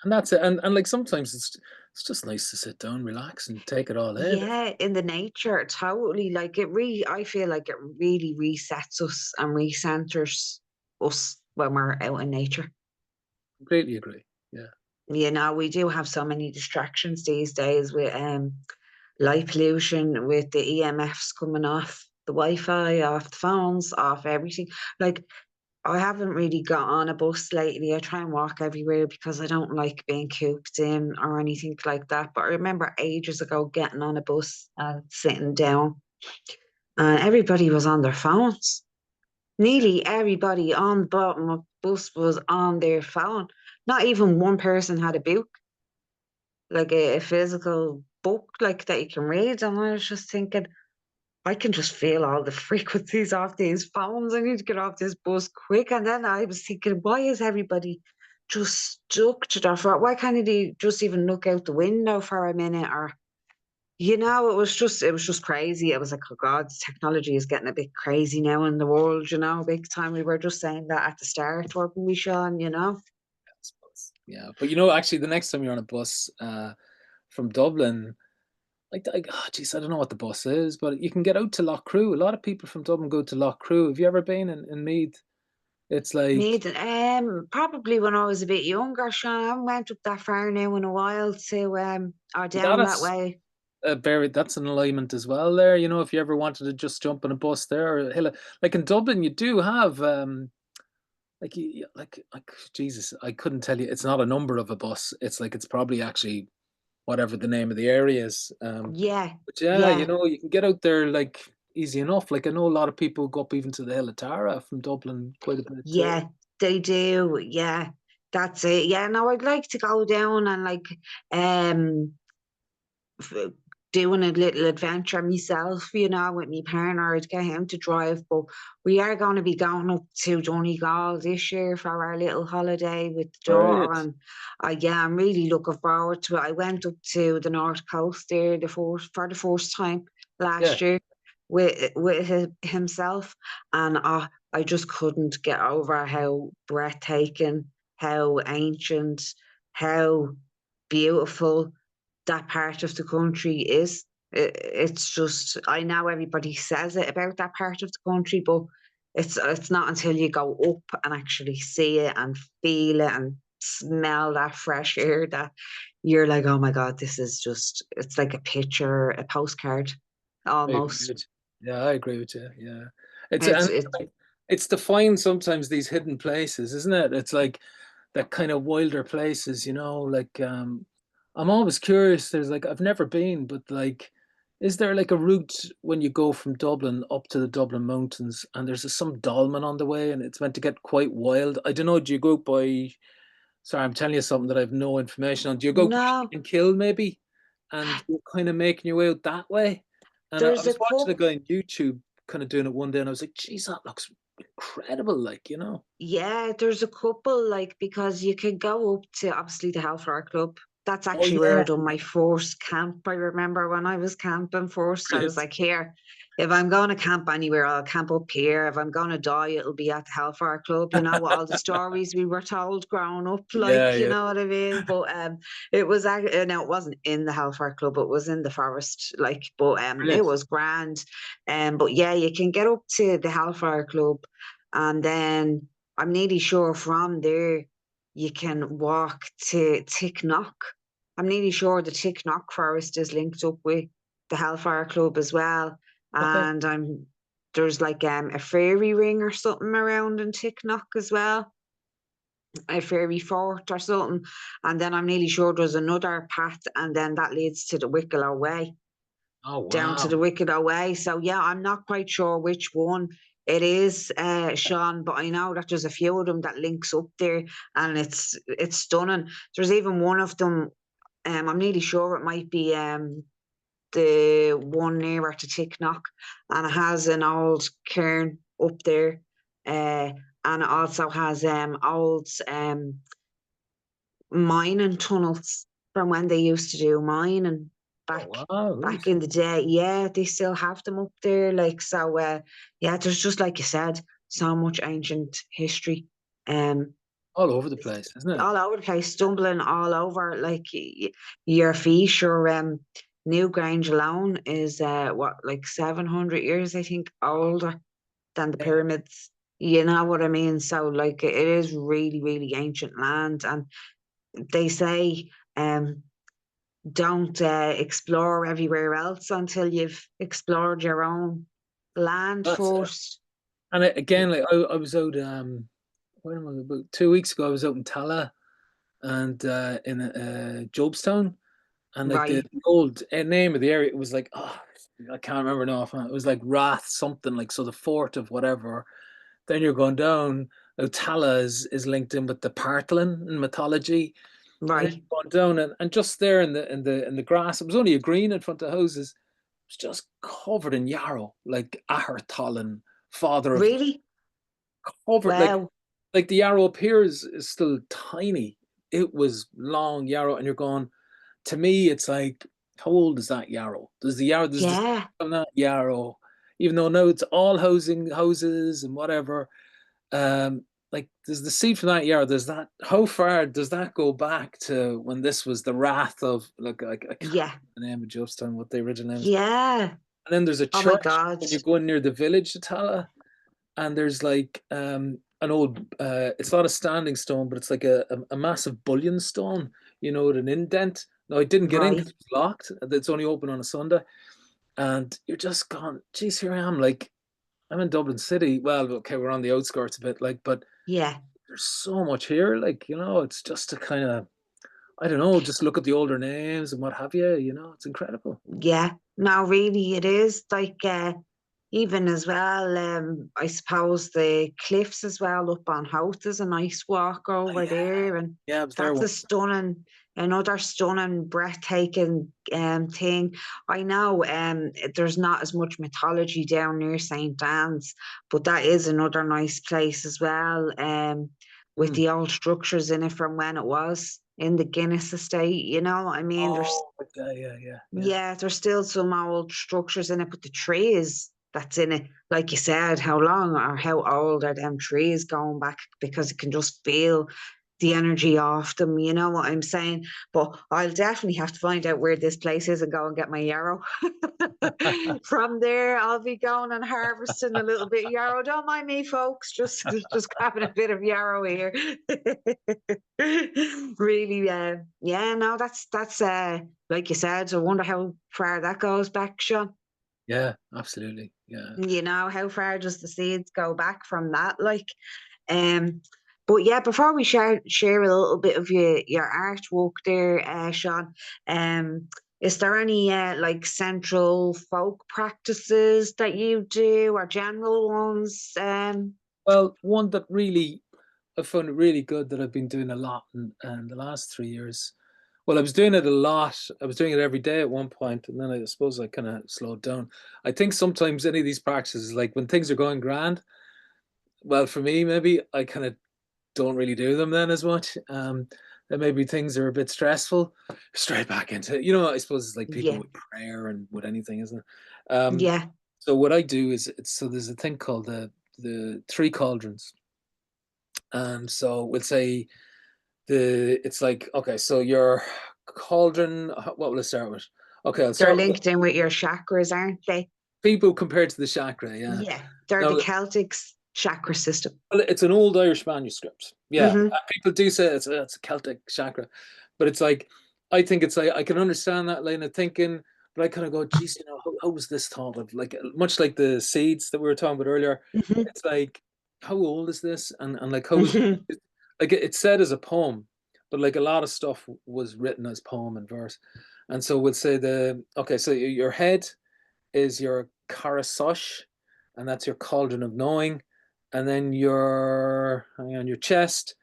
And that's it. And like sometimes it's just nice to sit down, relax, and take it all in. Yeah, in the nature, totally. Like it really, I feel like it really resets us and recenters us when we're out in nature. Completely agree. Yeah. You know, we do have so many distractions these days with light pollution, with the EMFs coming off the Wi-Fi, off the phones, off everything. Like I haven't really got on a bus lately. I try and walk everywhere because I don't like being cooped in or anything like that. But I remember ages ago getting on a bus and sitting down, and everybody was on their phones. Nearly everybody on the bottom of the bus was on their phone. Not even one person had a book, like a physical book, like that you can read. And I was just thinking, I can just feel all the frequencies off these phones. I need to get off this bus quick. And then I was thinking, why is everybody just stuck to their phone? Why can't they just even look out the window for a minute? Or, it was just crazy. It was like, oh God, technology is getting a bit crazy now in the world, big time. We were just saying that at the start, weren't we, Sean? I suppose. Yeah. But actually, the next time you're on a bus from Dublin, like oh, geez, I don't know what the bus is, but you can get out to Loughcrew. A lot of people from Dublin go to Loughcrew. Have you ever been in Meath? It's like Needed, probably when I was a bit younger, Sean. I haven't went up that far now in a while to, or down that that is way. buried. That's an alignment as well. There, if you ever wanted to just jump on a bus there, or like in Dublin, you do have like Jesus, I couldn't tell you. It's not a number of a bus. It's like it's probably actually whatever the name of the area is. Yeah, But yeah, yeah, you can get out there like easy enough. Like I know a lot of people go up even to the Hill of Tara from Dublin quite a bit too. yeah, they do. Yeah, that's it. Yeah, no, I'd like to go down and like, um, f- doing a little adventure myself, with my partner to get him to drive. But we are going to be going up to Donegal this year for our little holiday with the daughter, Brilliant. and yeah, I'm really looking forward to it. I went up to the North Coast there for the first time Yeah. last year with himself, and I just couldn't get over how breathtaking, how ancient, how beautiful that part of the country is. It's just, I know everybody says it about that part of the country, but it's not until you go up and actually see it and feel it and smell that fresh air that you're like, oh my God, this is just, it's like a picture, a postcard I agree almost. with you. Yeah, I agree with you. Yeah. It's It's and it it's to find sometimes these hidden places, isn't it? It's like that kind of wilder places, like I'm always curious. There's like I've never been, but like is there like a route when you go from Dublin up to the Dublin Mountains and there's some dolmen on the way and it's meant to get quite wild? I don't know, do you go by sorry, I'm telling you something that I have no information on. Do you go no, and kill maybe? And you're kind of making your way out that way? And I there's a was watching a couple. guy on YouTube kind of doing it one day, and I was like, "Geez, that looks incredible!" Yeah, there's a couple, like, because you can go up to obviously the Hellfire Club. That's Oh actually where I yeah, done my first camp. I remember when I was camping first, I was brilliant. like, here, if I'm going to camp anywhere, I'll camp up here. If I'm going to die, it'll be at the Hellfire Club, all the stories we were told growing up, Yeah, like, you yeah, know what I mean? But it was actually, no, it wasn't in the Hellfire Club, it was in the forest, like, but it brilliant. was grand. But yeah, you can get up to the Hellfire Club, and then I'm nearly sure from there you can walk to Ticknock. I'm nearly sure the Ticknock Forest is linked up with the Hellfire Club as well. Okay. And there's like a fairy ring or something around in Ticknock as well, a fairy fort or something. And then I'm nearly sure there's another path, and then that leads to the Wicklow Way, Oh down to the wow. Wicklow Way. So yeah, I'm not quite sure which one it is, Sean, but I know that there's a few of them that links up there, and it's stunning. There's even one of them. I'm nearly sure it might be the one nearer to Ticknock, and it has an old cairn up there, and it also has old mining tunnels from when they used to do mining Oh back wow. Right. back in the day. Yeah, they still have them up there. Like so, yeah. There's just like you said, so much ancient history. Um, All over the place, isn't it? all over the place, stumbling all over. Like your feet, or Newgrange alone is what, like 700 years, I think, older than the Yeah. pyramids. You know what I mean? So like it is really, really ancient land, and they say don't explore everywhere else until you've explored your own land That's it. first. And again, like I was out when was it? About 2 weeks ago, I was out in Tala and in Jobstown, and like the Right, old name of the area, it was like, oh, I can't remember now. It was like Rath something, like, so the fort of whatever. Then you're going down. Now Tala is linked in with the Partholon in mythology, and then right. you're going down, and just there in the grass, it was only a green in front of houses. It was just covered in yarrow, like Ahertholin, father of the, Really? covered, Wow. like the yarrow up here is still tiny. It was long yarrow, and you're going, to me, it's like, how old is that yarrow? Does the seed Yeah. on that yarrow, even though now it's all housing houses and whatever, um, like, there's the seed from that yarrow, there's that, how far does that go back to when this was the wrath of, like I can't Yeah. remember the name of Jostown, what the original name is. Yeah. And then there's a Oh my church God. when you go in near the village of Tala, and there's like an old it's not a standing stone, but it's like a massive bullion stone, with an indent. No, I didn't get in Right. because it was locked. It's only open on a Sunday. And you're just gone, geez, here I am. Like, I'm in Dublin City. Well, okay, we're on the outskirts a bit, like, but Yeah. there's so much here. Like, it's just to kind of, I don't know, just look at the older names and what have you. It's incredible. Yeah. No, really, it is like even as well. I suppose the cliffs as well up on Howth is a nice walk Oh, over yeah. there, and Yeah, I was there that's a once. stunning, another stunning, breathtaking thing. I know there's not as much mythology down near St. Anne's, but that is another nice place as well. With Hmm. the old structures in it from when it was in the Guinness estate. I mean, there's Oh, okay, yeah, yeah, yeah. yeah, there's still some old structures in it, but the trees that's in it, like you said, how long or how old are them trees going back? Because it can just feel the energy off them, you know what I'm saying? But I'll definitely have to find out where this place is and go and get my yarrow. From there, I'll be going and harvesting a little bit of yarrow. Don't mind me, folks. Just grabbing a bit of yarrow here. Really, yeah. No, that's like you said. I wonder how far that goes back, Sean. Yeah, absolutely. Yeah. How far does the seeds go back from that? Like, um, but yeah, before we share a little bit of your artwork there, Sean, is there any like central folk practices that you do or general ones? Well, one that really I found it really good that I've been doing a lot in the last 3 years. Well, I was doing it a lot. I was doing it every day at one point, and then I suppose I kind of slowed down. I think sometimes any of these practices, like when things are going grand, well, for me, maybe I kind of don't really do them then as much. that maybe things are a bit stressful, straight back into, I suppose it's like people Yeah. with prayer and with anything, isn't it? Yeah. So what I do is, so there's a thing called the three cauldrons. And so we'll say it's like, okay, so your cauldron, what will I start with? Okay, I'll They're start with linked in with your chakras, aren't they? people compared to the chakra, yeah. Yeah. They're the Now, Celtic chakra system. well, it's an old Irish manuscript. Yeah, Mm-hmm. people do say it's a Celtic chakra, but it's like, I think it's like, I can understand that line of thinking, but I kind of go, geez, how was this thought of? Like, much like the seeds that we were talking about earlier. Mm-hmm. It's like, how old is this? And like, how Mm-hmm. like it's said as a poem, but like a lot of stuff was written as poem and verse. And so we'll say okay, so your head is your Karasosh, and that's your cauldron of knowing. And then your chest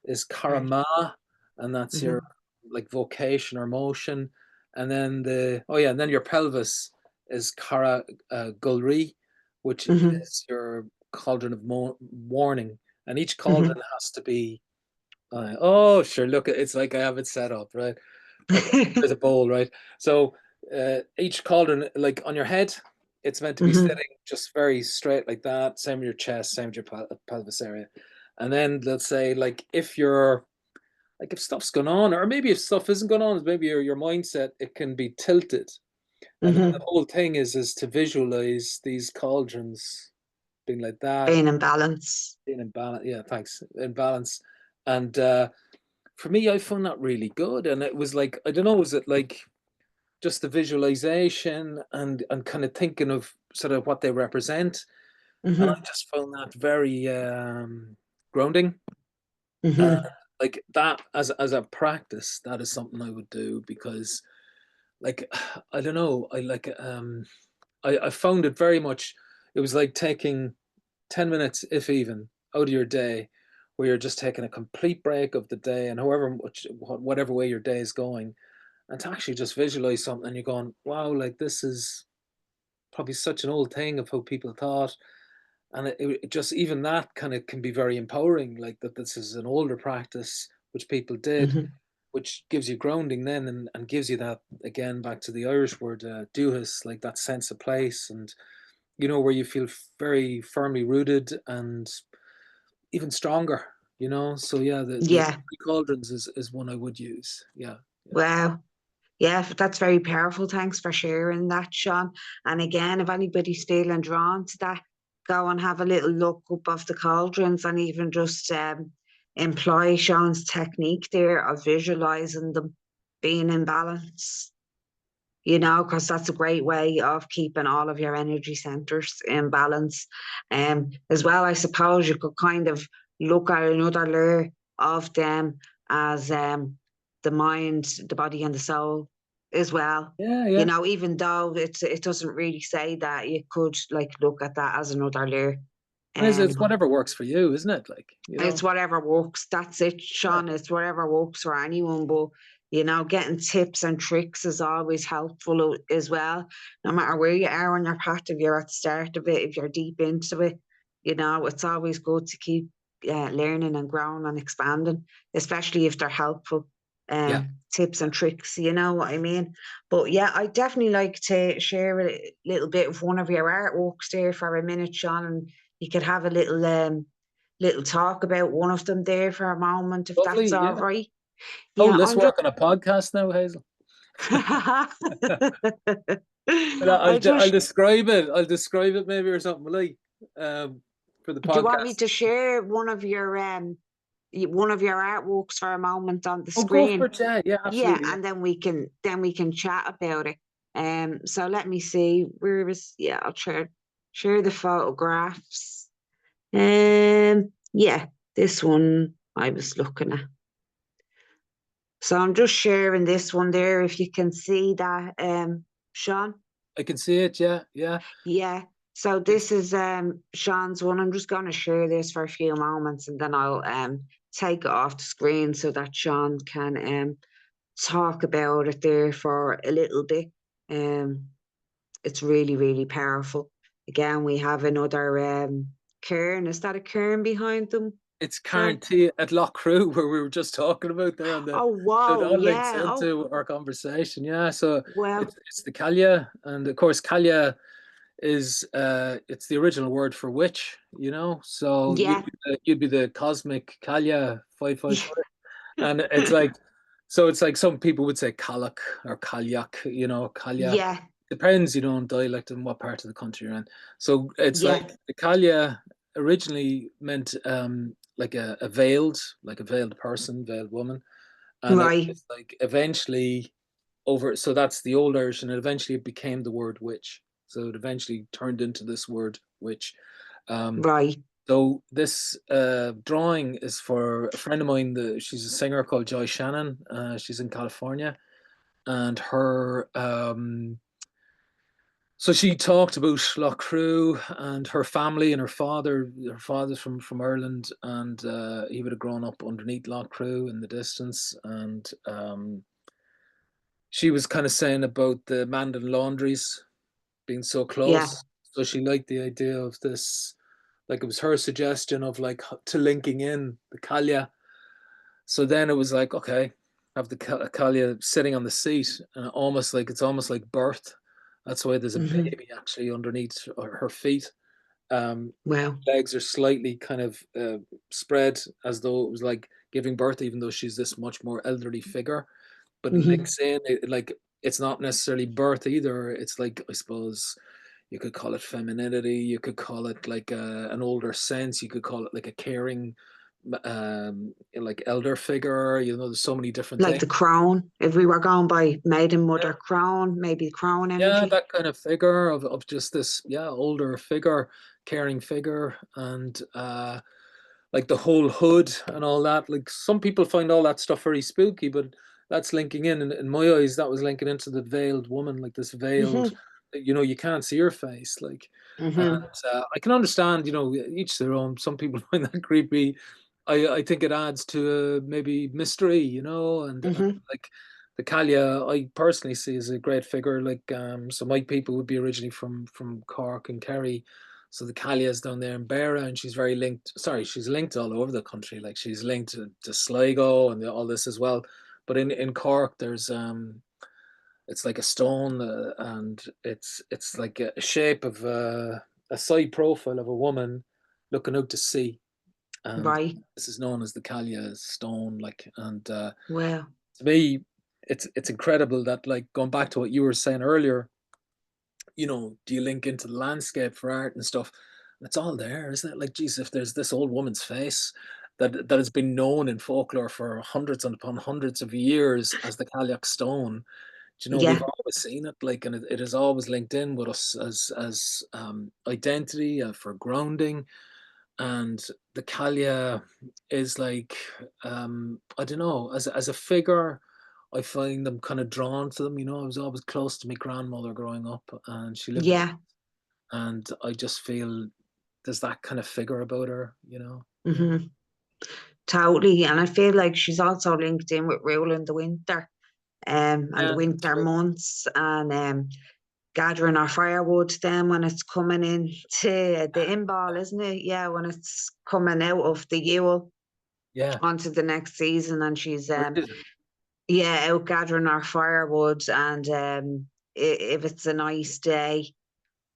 is Right. Karama, and that's Mm-hmm. your like vocation or motion. And then and then your pelvis is Kara Gulri, which Mm-hmm. is your cauldron of warning. And each Mm-hmm. cauldron has to be oh, sure. Look, it's like I have it set up, right? Okay, there's a bowl, right? So each cauldron, like on your head, it's meant to be Mm-hmm. sitting just very straight like that. Same with your chest, same with your pelvis area. And then let's say, like, if stuff's going on, or maybe if stuff isn't going on, maybe your mindset, it can be tilted. And then the Mm-hmm. whole thing is to visualize these cauldrons being like that, Being in balance. being in balance. Yeah, thanks. In balance. And for me, I found that really good. And it was like, I don't know, was it like just the visualization and kind of thinking of sort of what they represent? And I Mm-hmm. just found that very grounding. And Mm-hmm. like that as a practice, that is something I would do because like I don't know, I found it very much, it was like taking 10 minutes, if even, out of your day where you're just taking a complete break of the day and whatever way your day is going, and to actually just visualize something and you're going, wow, like this is probably such an old thing of how people thought. And it just, even that kind of can be very empowering, like that this is an older practice which people did, Mm-hmm. which gives you grounding then, and gives you that, again, back to the Irish word, duhus, like that sense of place, and where you feel very firmly rooted and even stronger, so yeah, the Yeah. three cauldrons is one I would use. Yeah, yeah. Wow. Yeah, that's very powerful. Thanks for sharing that, Sean. And again, if anybody's feeling drawn to that, go and have a little look up of the cauldrons and even just employ Sean's technique there of visualizing them being in balance, because that's a great way of keeping all of your energy centers in balance. As well, I suppose you could kind of look at another layer of them as the mind, the body, and the soul as well. Yeah, yeah. Even though it doesn't really say that, you could like look at that as another layer. And it's Um, whatever works for you, isn't it? Like, it's whatever works. That's it, yeah, Sean. It's whatever works for anyone. But getting tips and tricks is always helpful as well. No matter where you are on your path, if you're at the start of it, if you're deep into it, it's always good to keep learning and growing and expanding, especially if they're helpful. yeah. Tips and tricks, you know what I mean? But yeah, I definitely like to share a little bit of one of your artworks there for a minute, Sean, and you could have a little talk about one of them there for a moment, if that's Lovely, all yeah. right. Oh, Yeah, let's I'm just. work on a podcast now, Hazel. But I I'll just. describe it. I'll describe it maybe or something like for the Do you want me podcast. to share one of your artworks for a moment on the Oh, go for screen? it. Yeah, yeah, Yeah, absolutely. Yeah. and then we can chat about it. So let me see. Where is Yeah, I'll share the photographs. Yeah, this one I was looking at. So I'm just sharing this one there, if you can see that, Sean. I can see it. Yeah, yeah. Yeah. So this is Sean's one. I'm just going to share this for a few moments, and then I'll take it off the screen so that Sean can talk about it there for a little bit. It's really, really powerful. Again, we have another cairn. Is that a cairn behind them? it's Sorry. Carnty at Loch Crew where we were just talking about there on the. Oh, So it wow. all links Yeah. Oh, into our conversation. Yeah. So well, it's the Kalia, and of course Kalia is it's the original word for witch. So yeah. you'd be the cosmic Kalia 555, and it's like so it's like some people would say Kalak or Kalyak. Kalia Yeah. depends, on dialect and what part of the country you're in. So it's Yeah. like the Kalia originally meant like a veiled person, veiled woman, and it Right. was like eventually over. So that's the old Irish, and eventually it became the word witch. So it eventually turned into this word witch. Um, Right. so this drawing is for a friend of mine. She's a singer called Joy Shannon. She's in California, and her so she talked about Loch Crew and her family and her father. Her father's from Ireland, and he would have grown up underneath Loch Crew in the distance. And she was kind of saying about the Mandan laundries being so Yeah. close. So she liked the idea of this, like it was her suggestion of like to linking in the Kalia. So then it was like, okay, have the Kalia sitting on the seat, and it's almost like birth. That's why there's a Hmm. baby actually underneath her feet. Um, Well. legs are slightly kind of spread as though it was like giving birth, even though she's this much more elderly figure. But it Hmm. links in, like it's not necessarily birth either. It's like, I suppose you could call it femininity. You could call it like an older sense. You could call it like a caring, like elder figure. There's so many different Like things. the crown. If we were going by maiden mother crown, maybe crown Yeah, energy. that kind of figure of just this, yeah, older figure, caring figure, and like the whole hood and all that. Like some people find all that stuff very spooky, but that's linking in my eyes, that was linking into the veiled woman, like this veiled, Hmm. you can't see her face. Like, and Hmm. I can understand, each their own. Some people find that creepy. I think it adds to maybe mystery, and Hmm. like the Kalia, I personally see as a great figure. Like, so my people would be originally from Cork and Kerry, so the Kalia's down there in Beara, and she's very linked. Sorry, she's linked all over the country. Like she's linked to Sligo and all this as well. But in Cork, there's it's like a stone, and it's like a shape of a side profile of a woman looking out to sea, and Right. this is known as the Kalia stone. Like, and Well. to me, it's incredible that, like, going back to what you were saying earlier, do you link into the landscape for art and stuff? It's all there, isn't it? Like, geez, if there's this old woman's face that has been known in folklore for hundreds and upon hundreds of years as the Cailleach stone, we've Yeah. always seen it, like, and it is always linked in with us as identity, for grounding. And the Kalia is like, I don't know, as a figure, I find them kind of drawn to them. I was always close to my grandmother growing up, and she lived with us, Yeah. and I just feel there's that kind of figure about her. Yeah. Hmm. Totally. And I feel like she's also linked in with ruling the winter, and the Yeah, that's winter right. months, and gathering our firewood then when it's coming in to the inball, isn't it? Yeah, when it's coming out of the Yule Yeah. onto the next season, and she's Brilliant. yeah, out gathering our firewood, and if it's a nice day,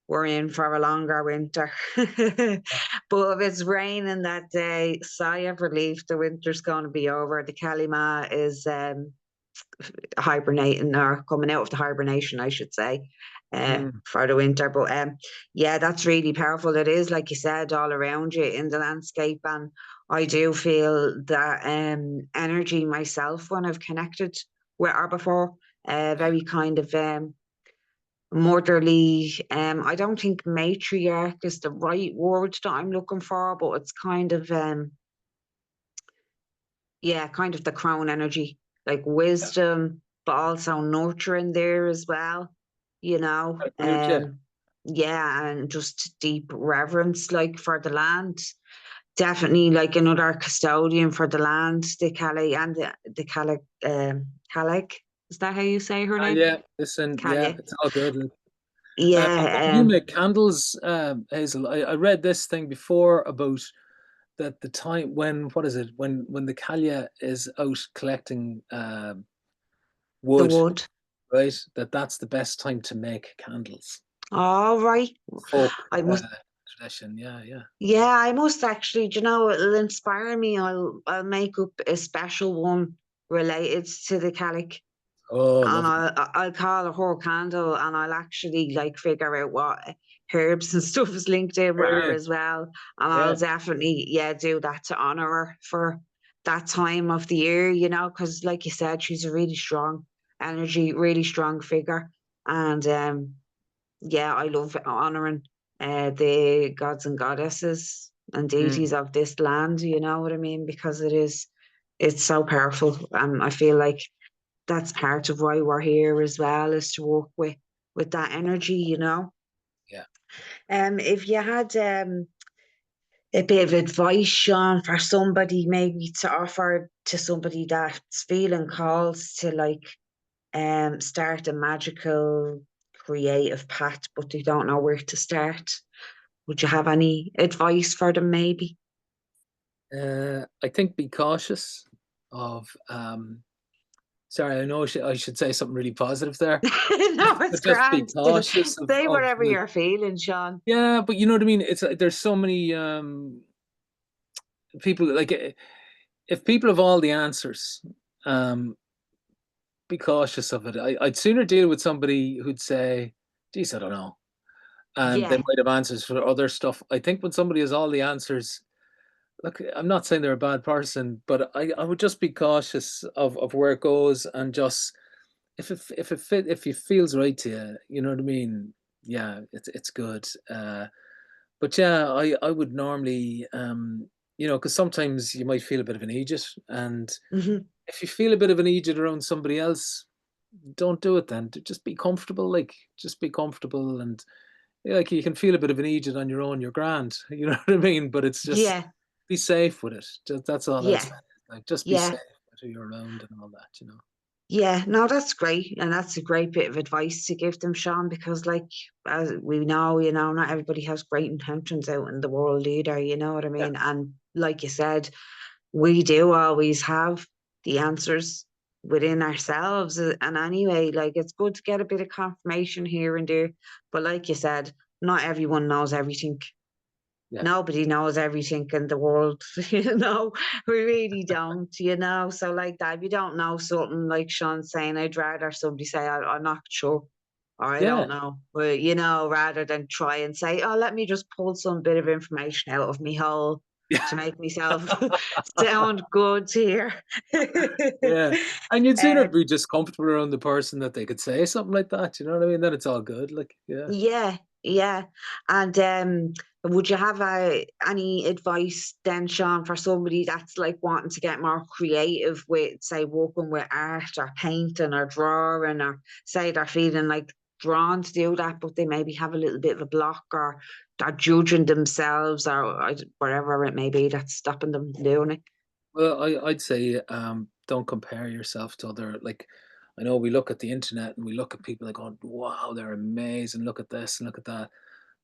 we're in for a longer winter. But if it's raining that day, sigh of relief, the winter's going to be over. The Kalima is hibernating, or coming out of the hibernation, I should say, Mm. for the winter. But yeah, that's really powerful. It is, like you said, all around you in the landscape. And I do feel that energy myself when I've connected with her before. Very kind of motherly. I don't think matriarch is the right word that I'm looking for, but it's kind of yeah, kind of the crown energy, like Yeah, wisdom, but also nurturing there as well, you know. I agree with you. Yeah, and just deep reverence, like for the land. Definitely like another custodian for the land, the Calais and the Calais, Calais. Is that how you say her name? Yeah, listen, yeah, Calais. it's all good. Like, Yeah, you make candles, Hazel. I read this thing before about that the time when, what is it, when the Calya is out collecting The wood, wood. right? That's the best time to make candles. All right. Folk I must. tradition. Yeah, yeah. Yeah, I must actually. Do you know? It'll inspire me. I'll make up a special one related to the calic, Oh, and lovely. I'll call a whole candle, and I'll actually like figure out what herbs and stuff is linked in with her Brilliant. as well, and I'll Yeah. definitely do that to honor her for that time of the year. Because like you said, she's a really strong energy, really strong figure, and yeah, I love honoring the gods and goddesses and Mm, deities of this land. You know what I mean? Because it's so powerful, and I feel like that's part of why we're here as well, is to work with that energy. yeah. If you had a bit of advice, Sean, for somebody maybe to offer to somebody that's feeling calls to like start a magical creative path, but they don't know where to start. Would you have any advice for them, maybe? I think be cautious of. Sorry, I know I should say something really positive there, No, it's but just be grand. cautious Say of whatever like, you're feeling, Sean. yeah, but you know what I mean. It's like there's so many people like if people have all the answers, um, be cautious of it. I'd sooner deal with somebody who'd say, "Geez, I don't know," and they Yeah, might have answers for other stuff. I think when somebody has all the answers, look, I'm not saying they're a bad person, but I would just be cautious of where it goes, and just if it feels right to you, you know what I mean. Yeah, it's good. But yeah, I would normally because sometimes you might feel a bit of an idiot, and hmm, if you feel a bit of an idiot around somebody else, don't do it then. Just be comfortable, like just be comfortable, and yeah, like you can feel a bit of an idiot on your own, you're grand. You know what I mean? But it's just yeah, be safe with it. That's all I'll yeah, say. Like just be yeah. safe with who you're around and all that. Yeah, no, that's great. And that's a great bit of advice to give them, Sean, because like as we know, not everybody has great intentions out in the world either, you know what I Yeah. mean? And like you said, we do always have the answers within ourselves. And anyway, like it's good to get a bit of confirmation here and there. But like you said, not everyone knows everything. Yeah. Nobody knows everything in the world, we really don't. So, like that, if you don't know something, like Sean's saying, I'd rather somebody say, I'm not sure, or I Yeah. don't know, but rather than try and say, oh, let me just pull some bit of information out of me hole Yeah. to make myself sound good here. Yeah. And you'd sooner uh, be just comfortable around the person that they could say something like that. You know what I mean? Then it's all good. Like, yeah. Yeah, yeah. And would you have any advice then, Sean, for somebody that's like wanting to get more creative with, say, working with art or painting or drawing, or say they're feeling like drawn to do that, but they maybe have a little bit of a block, or they're judging themselves, or whatever it may be that's stopping them doing it? Well, I'd say don't compare yourself to other, like, I know we look at the internet and we look at people like, going, wow, they're amazing. Look at this and look at that.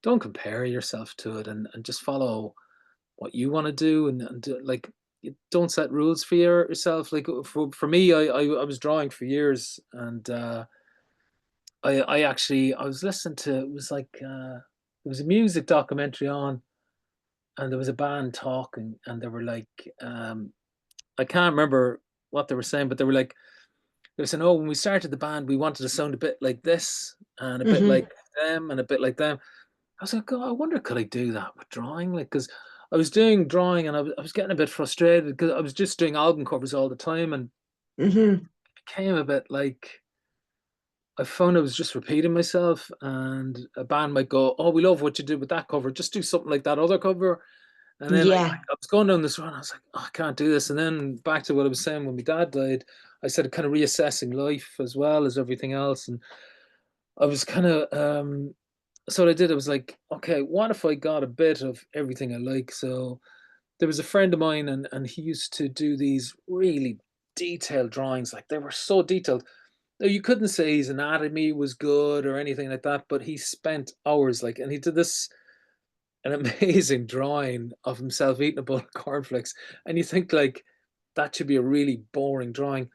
Don't compare yourself to it, and just follow what you want to do, and do, like, don't set rules for yourself. Like for me, I was drawing for years, and I was listening to, it was like there was a music documentary on, and there was a band talking, and they were like, I can't remember what they were saying, but they were saying, oh, when we started the band, we wanted to sound a bit like this and a bit Hmm. like them and a bit like them. I was like, oh, I wonder, could I do that with drawing? Like, because I was doing drawing, and I was getting a bit frustrated because I was just doing album covers all the time, and Hmm. it became a bit like I found I was just repeating myself. And a band might go, oh, we love what you did with that cover. Just do something like that other cover. And then Yeah. I was going down this road, and I was like, oh, I can't do this. And then back to what I was saying, when my dad died, I started kind of reassessing life as well as everything else. And I was kind of, so what I did, I was like, okay, what if I got a bit of everything I like? So there was a friend of mine, and he used to do these really detailed drawings. Like, they were so detailed. Now, you couldn't say his anatomy was good or anything like that, but he spent hours, like, and he did this an amazing drawing of himself eating a bowl of cornflakes, and you think like that should be a really boring drawing,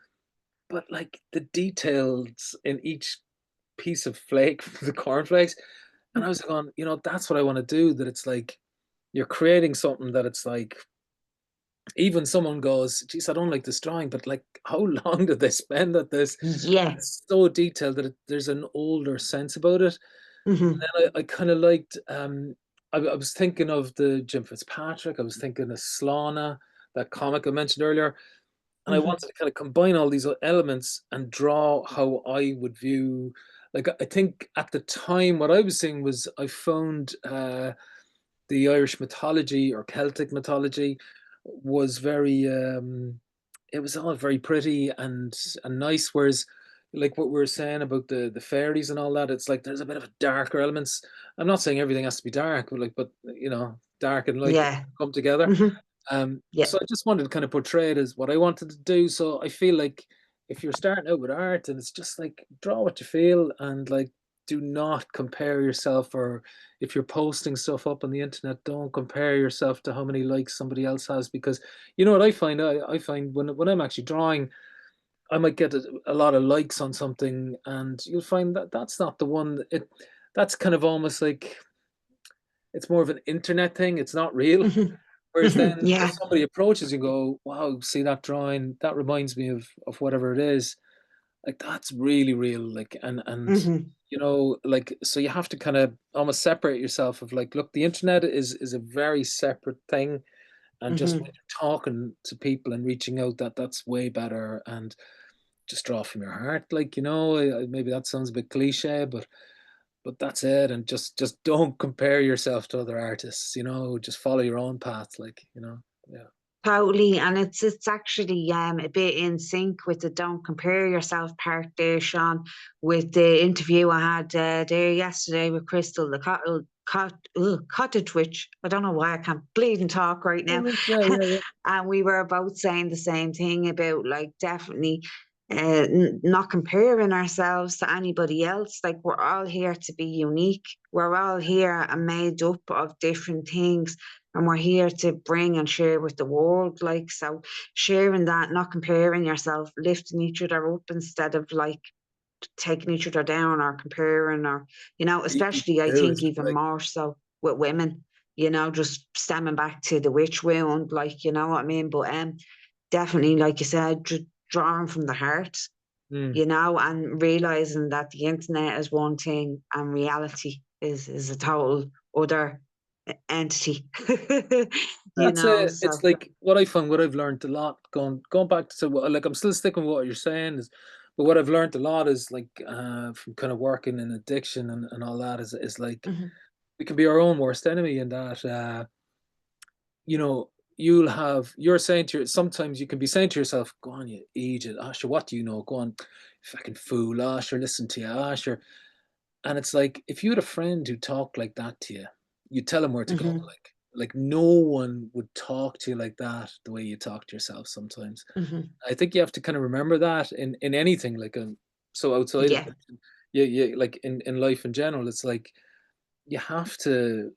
but like the details in each piece of flake from the cornflakes, and I was going, you know, that's what I want to do. That it's like you're creating something that it's like even someone goes, geez, I don't like this drawing, but like, how long did they spend at this? Yeah. It's so detailed that there's an older sense about it. Hmm. And I kind of liked, I was thinking of the Jim Fitzpatrick, I was thinking of Slana, that comic I mentioned earlier. And I Hmm. wanted to kind of combine all these elements and draw how I would view, like, I think at the time, what I was seeing was I found the Irish mythology or Celtic mythology was very it was all very pretty and nice, whereas like what we were saying about the fairies and all that, it's like there's a bit of a darker elements. I'm not saying everything has to be dark, but like, but you know, dark and light Yeah. come together. Hmm. Yeah. So I just wanted to kind of portray it as what I wanted to do. So I feel like if you're starting out with art, and it's just like draw what you feel, and like do not compare yourself, or if you're posting stuff up on the internet, don't compare yourself to how many likes somebody else has, because you know what I find, I find when I'm actually drawing, I might get a lot of likes on something, and you'll find that that's not the one. That's kind of almost like it's more of an internet thing. It's not real. Hmm. Whereas Hmm. then if Yeah. somebody approaches you and go, wow, see that drawing, that reminds me of whatever it is, like that's really real. Like and Hmm. you know, like so you have to kind of almost separate yourself of like, look, the internet is a very separate thing. And just when Hmm. you're talking to people and reaching out, that's way better. And just draw from your heart. Like, you know, maybe that sounds a bit cliche, but that's it. And just don't compare yourself to other artists, you know, just follow your own path, like, you know. Yeah. Totally, and it's actually a bit in sync with the don't compare yourself part there, Sean, with the interview I had there yesterday with Crystal, the cottage witch. I don't know why I can't bleed and talk right Oh, now. right, yeah, yeah, yeah. And we were both saying the same thing about like definitely not comparing ourselves to anybody else. Like we're all here to be unique. We're all here and made up of different things, and we're here to bring and share with the world. Like, so sharing that, not comparing yourself, lifting each other up instead of like taking each other down or comparing, or Easy especially I to do, think isn't it? even Like, more so with women, just stemming back to the witch wound, like, you know what I mean. But definitely, like you said, drawing from the heart, mm, and realizing that the internet is one thing and reality is a total other entity. that's it. It's So like what I found, what I've learned a lot, going back to like I'm still sticking with what you're saying is, but what I've learned a lot is like from kind of working in addiction and all that is like mhm, we can be our own worst enemy in that you know, you're saying to your sometimes you can be saying to yourself, go on, you idiot, ah sure, what do you know? Go on, fucking fool, ah sure, listen to you, ah sure. And it's like if you had a friend who talked like that to you, you tell him where to go. mhm, Like no one would talk to you like that the way you talk to yourself sometimes. mhm. I think you have to kind of remember that in anything, like so outside of Yeah, it. Yeah, like in life in general, it's like you have to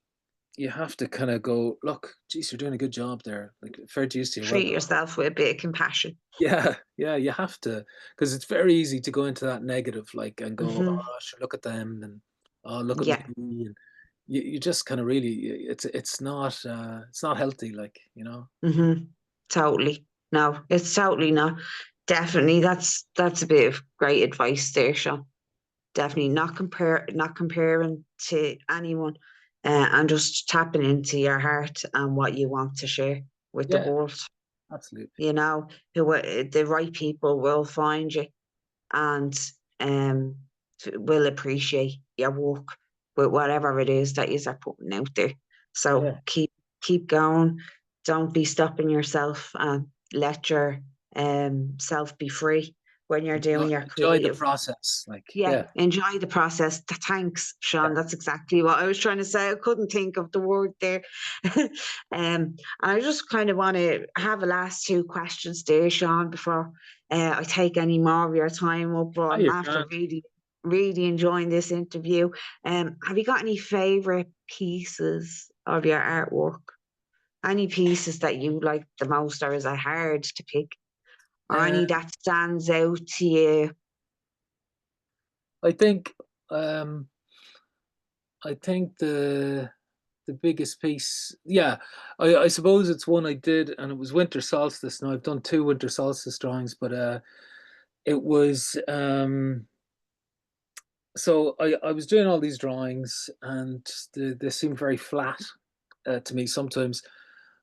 you have to kind of go, look, geez, you're doing a good job there. Like fair dues to you, well treat done. yourself with a bit of compassion. Yeah, yeah, you have to, because it's very easy to go into that negative, like, and go, Hmm. oh, sure, look at them, and oh, look at me, Yeah. and you just kind of really, it's not healthy, like, you know. Hmm. Totally. No, it's totally not. Definitely, that's a bit of great advice there, Sean. Definitely not comparing to anyone, and just tapping into your heart and what you want to share with the Yeah, world. absolutely. You know, the right people will find you, and um, will appreciate your work with whatever it is that you are putting out there. So Yeah, keep going. Don't be stopping yourself, and let your self be free when you're doing your enjoy the creative. process, like, Yeah, yeah. enjoy the process. Thanks, Yeah. Sean. That's exactly what I was trying to say. I couldn't think of the word there. And I just kind of want to have a last two questions there, Sean, before I take any more of your time up. But Oh, I'm you're after grand. really, really enjoying this interview. Have you got any favorite pieces of your artwork? Any pieces that you like the most, or is it hard to pick? Or any Um, that stands out to you? I think um, I think the biggest piece, yeah, I suppose it's one I did, and it was winter solstice. Now I've done two winter solstice drawings, but it was so I was doing all these drawings, and they seemed very flat to me sometimes.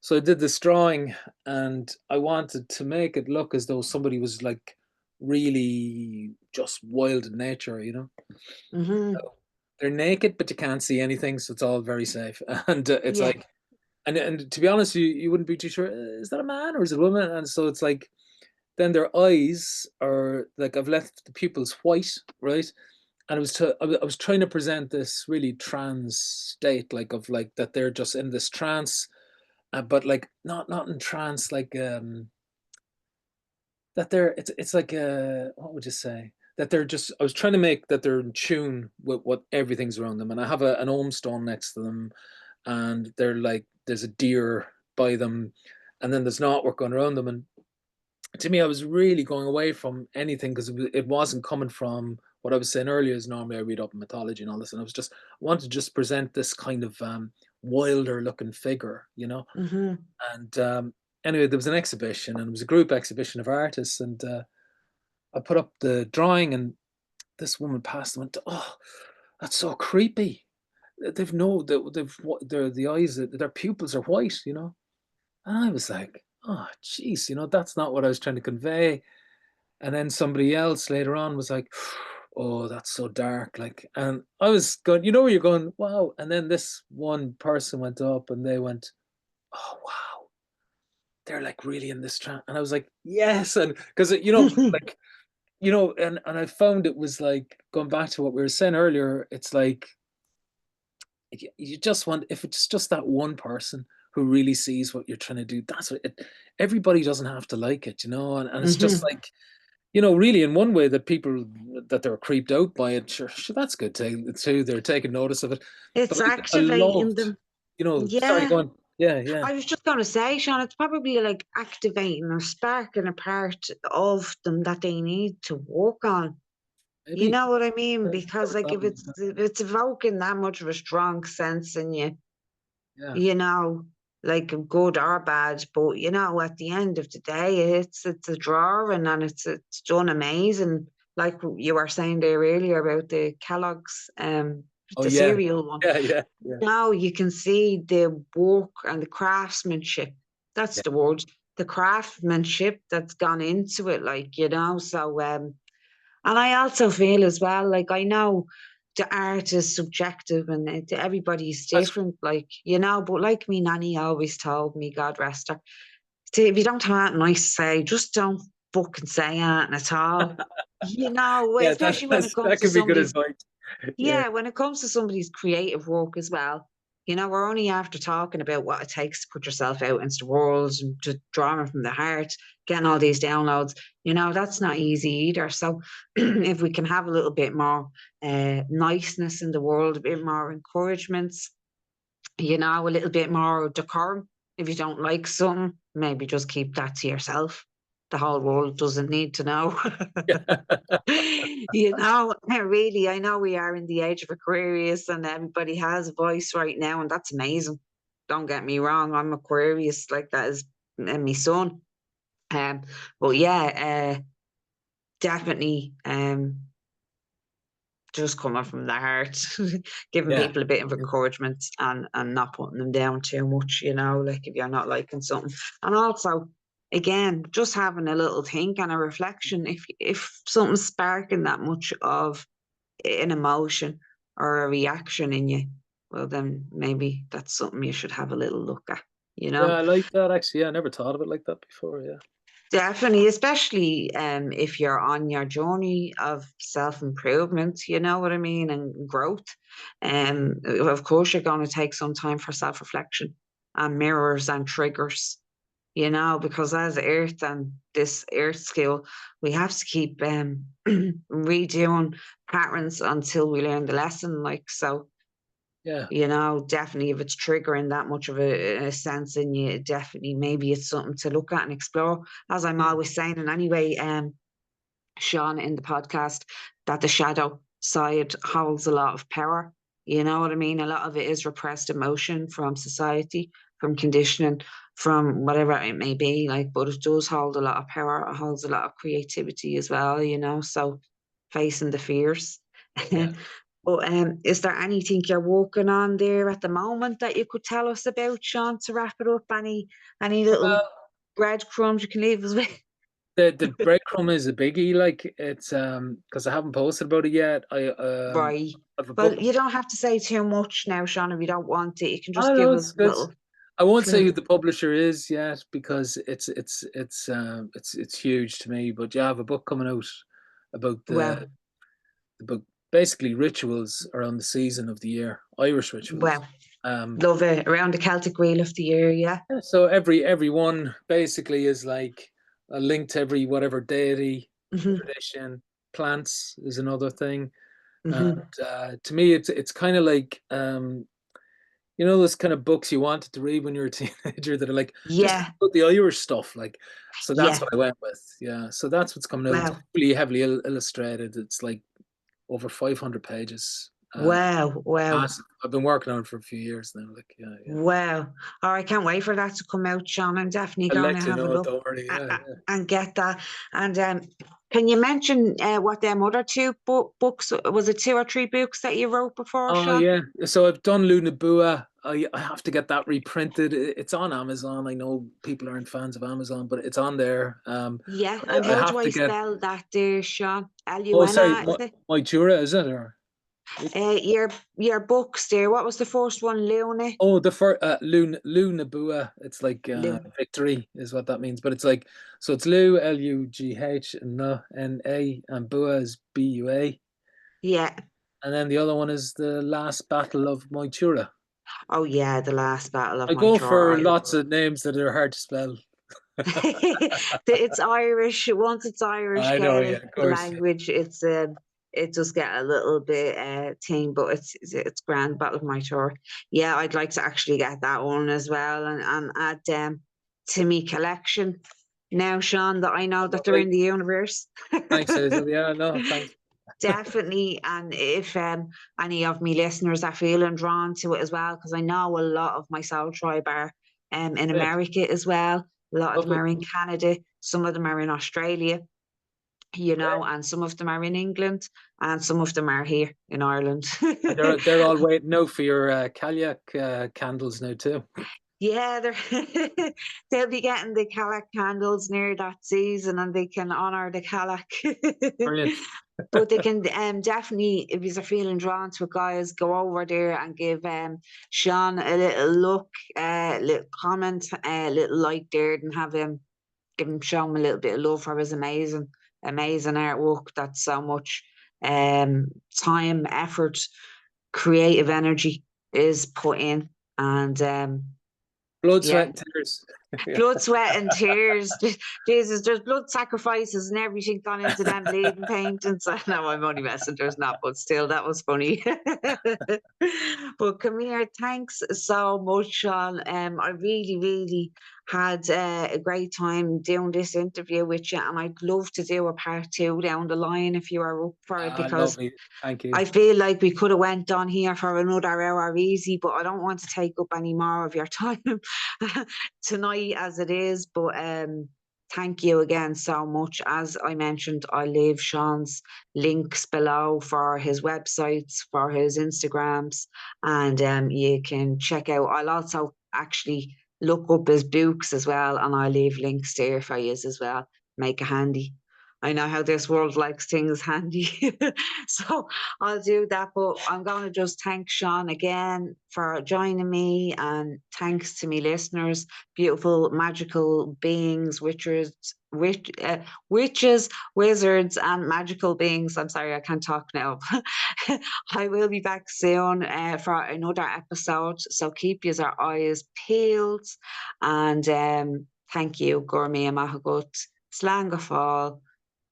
So I did this drawing, and I wanted to make it look as though somebody was like really just wild in nature, you know. Mm-hmm. So they're naked, but you can't see anything, so it's all very safe. And it's Yeah. like, and to be honest, you wouldn't be too sure, is that a man or is it a woman? And so it's like, then their eyes are like, I've left the pupils white, right? And I was trying to present this really trans state, like of like that they're just in this trance, but like not in trance, like that they're it's like what would you say, that they're just, I was trying to make that they're in tune with what everything's around them, and I have an ohm stone next to them, and they're like, there's a deer by them, and then there's an artwork going around them, and to me I was really going away from anything because it wasn't coming from what I was saying earlier. Is normally I read up in mythology and all this, and I was just, I wanted to just present this kind of wilder looking figure, you know. Mm-hmm. And anyway, there was an exhibition, and it was a group exhibition of artists, and I put up the drawing, and this woman passed and went, "Oh, that's so creepy. They've no, their the eyes, their pupils are white, you know." And I was like, "Oh, geez, you know, that's not what I was trying to convey." And then somebody else later on was like, "Oh, that's so dark." Like, and I was going, you know, where you're going, wow. And then this one person went up, and they went, "Oh, wow, they're like really in this trance." And I was like, yes. And because, you know, like, you know, and I found it was like, going back to what we were saying earlier, it's like you just want, if it's just that one person who really sees what you're trying to do, that's what it, everybody doesn't have to like it, you know. And it's just Mm-hmm. like, you know, really in one way that people, that they're creeped out by it, sure, that's good too. They're taking notice of it. But It's like, I activating loved, them. you know, sorry, Yeah. go on. Yeah, yeah, I was just going to say, Sean, it's probably like activating or sparking a part of them that they need to work on. You maybe. know what I mean? I Because never like thought of it like that. if it's evoking that much of a strong sense in you, Yeah. you know, like good or bad, but you know, at the end of the day, it's a drawing and it's done amazing. Like you were saying there earlier about the Kellogg's, Oh the yeah, cereal one. yeah, yeah, yeah, Now you can see the work and the craftsmanship. That's yeah. the word. The craftsmanship that's gone into it, like, you know. So and I also feel as well, like I know the art is subjective and everybody's That's different, like, you know, but like me nanny always told me, God rest her, if you don't have anything nice to say, just don't fucking say anything at all. You know, yeah, especially when it comes that to could be good somebody's, advice. Yeah, yeah, when it comes to somebody's creative work as well, you know, we're only after talking about what it takes to put yourself out into the world and to drawing from the heart, getting all these downloads. You know, that's not easy either. So if we can have a little bit more niceness in the world, a bit more encouragements, you know, a little bit more decorum. If you don't like something, maybe just keep that to yourself. The whole world doesn't need to know. You know, really, I know we are in the age of Aquarius and everybody has a voice right now, and that's amazing. Don't get me wrong, I'm Aquarius, like that is my son. Um, but yeah, definitely just coming from the heart, giving yeah, people a bit of encouragement and not putting them down too much, you know, like if you're not liking something. And also, again, just having a little think and a reflection. If something's sparking that much of an emotion or a reaction in you, well then maybe that's something you should have a little look at, you yeah. know. I like that actually. Yeah, I never thought of it like that before. Yeah, Definitely, especially if you're on your journey of self-improvement, you know what I mean, and growth. Of course, you're going to take some time for self-reflection and mirrors and triggers, you know, because as Earth and this Earth skill, we have to keep redoing patterns until we learn the lesson. Like so, Yeah. You know, definitely if it's triggering that much of a sense in you, definitely maybe it's something to look at and explore. As I'm Mm. always saying, and anyway, Sean, in the podcast, that the shadow side holds a lot of power. You know what I mean? A lot of it is repressed emotion from society, from conditioning, from whatever it may be. Like, but it does hold a lot of power. It holds a lot of creativity as well. You know, so facing the fears. Yeah. But is there anything you're working on there at the moment that you could tell us about, Sean, to wrap it up? Any little Well, breadcrumbs you can leave us with? the breadcrumb is a biggie. Like it's because I haven't posted about it yet. Right. I have a Well, book. you don't have to say too much now, Sean, if you don't want it. You can just Oh no, give it's us a good. little I won't say who clip. the publisher is yet because it's huge to me. But you have a book coming out about Well, the book basically rituals around the season of the year, Irish rituals. well, Um, love it. Around the Celtic Wheel of the Year, yeah. yeah, so every one basically is like a link to every whatever deity, Hmm. tradition. Plants is another thing, and Hmm. to me, it's kind of like you know those kind of books you wanted to read when you were a teenager that are like just Yeah, about the Irish stuff. Like, so that's yeah. what I went with. Yeah, so that's what's coming out. It's Wow, really heavily illustrated. It's like over 500 pages. wow, wow. Massive. I've been working on it for a few years now. Like, yeah, yeah. Wow. Oh, I can't wait for that to come out, Sean. I'm definitely I'll going to let you have a know. look Don't worry. Yeah, yeah. and get that. And can you mention what them other two books, was it two or three books that you wrote before, Oh Sean? yeah. So I've done Luna Bua. I have to get that reprinted. It's on Amazon. I know people aren't fans of Amazon, but it's on there. Yeah. And I how do have I to get. spell that there, Sean? Oh, sorry, Luna, is it? Moytura, is it or? Your books there. What was the first one? Luna? Oh, the first Luna Bua. It's like Luna. victory is what that means. But it's like so it's Lu Lugh and Na and Bua is Bua. Yeah. And then the other one is the last battle of Moytura. Oh, yeah. The Last Battle of I go for Moytura. lots of names that are hard to spell. It's Irish. Once it's Irish I know, yeah, Gaelic of course. language, it does get a little bit thing, but it's grand. Battle of my tour. Yeah, I'd like to actually get that one as well and add them to me collection. Now, Sean, that I know that they're Lovely. in the universe. Thanks, Hazel. Yeah, no, thanks. Definitely. And if any of me listeners are feeling drawn to it as well, because I know a lot of my soul tribe are in Great. America as well. A lot of them Lovely. are in Canada, some of them are in Australia, you Great. know, and some of them are in England, and some of them are here in Ireland. And they're all waiting now for your Kayak candles now too. Yeah, they'll be getting the Calac candles near that season and they can honour the Calac. Brilliant. But they can definitely, if you're feeling drawn to it, guys, go over there and give Sean a little look, little comment, little like there, and have him give him show him a little bit of love for his amazing artwork. That's so much time, effort, creative energy is put in, and Blood, sweat, yeah, and tears. Yeah. blood, sweat, and tears. Jesus, there's blood sacrifices and everything gone into them bleeding paintings. No, I'm only messing. There's not, but still, that was funny. But come here, thanks so much, Sean. I really, really had a great time doing this interview with you, and I'd love to do a part two down the line if you are up for it, because Lovely. Thank you. I feel like we could have went on here for another hour easy, but I don't want to take up any more of your time tonight as it is. But thank you again so much. As I mentioned, I leave Sean's links below for his websites, for his Instagrams, and you can check out. I'll also actually look up his books as well, and I'll leave links there for you as well. Make it handy. I know how this world likes things handy. So I'll do that. But I'm going to just thank Sean again for joining me. And thanks to me listeners, beautiful, magical beings, witches, wizards, and magical beings. I'm sorry, I can't talk now. I will be back soon for another episode. So keep your eyes peeled. And thank you, Gourmet and Mahagut. Slang of all.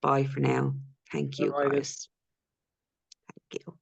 Bye for now. Thank All you, right. guys. Thank you.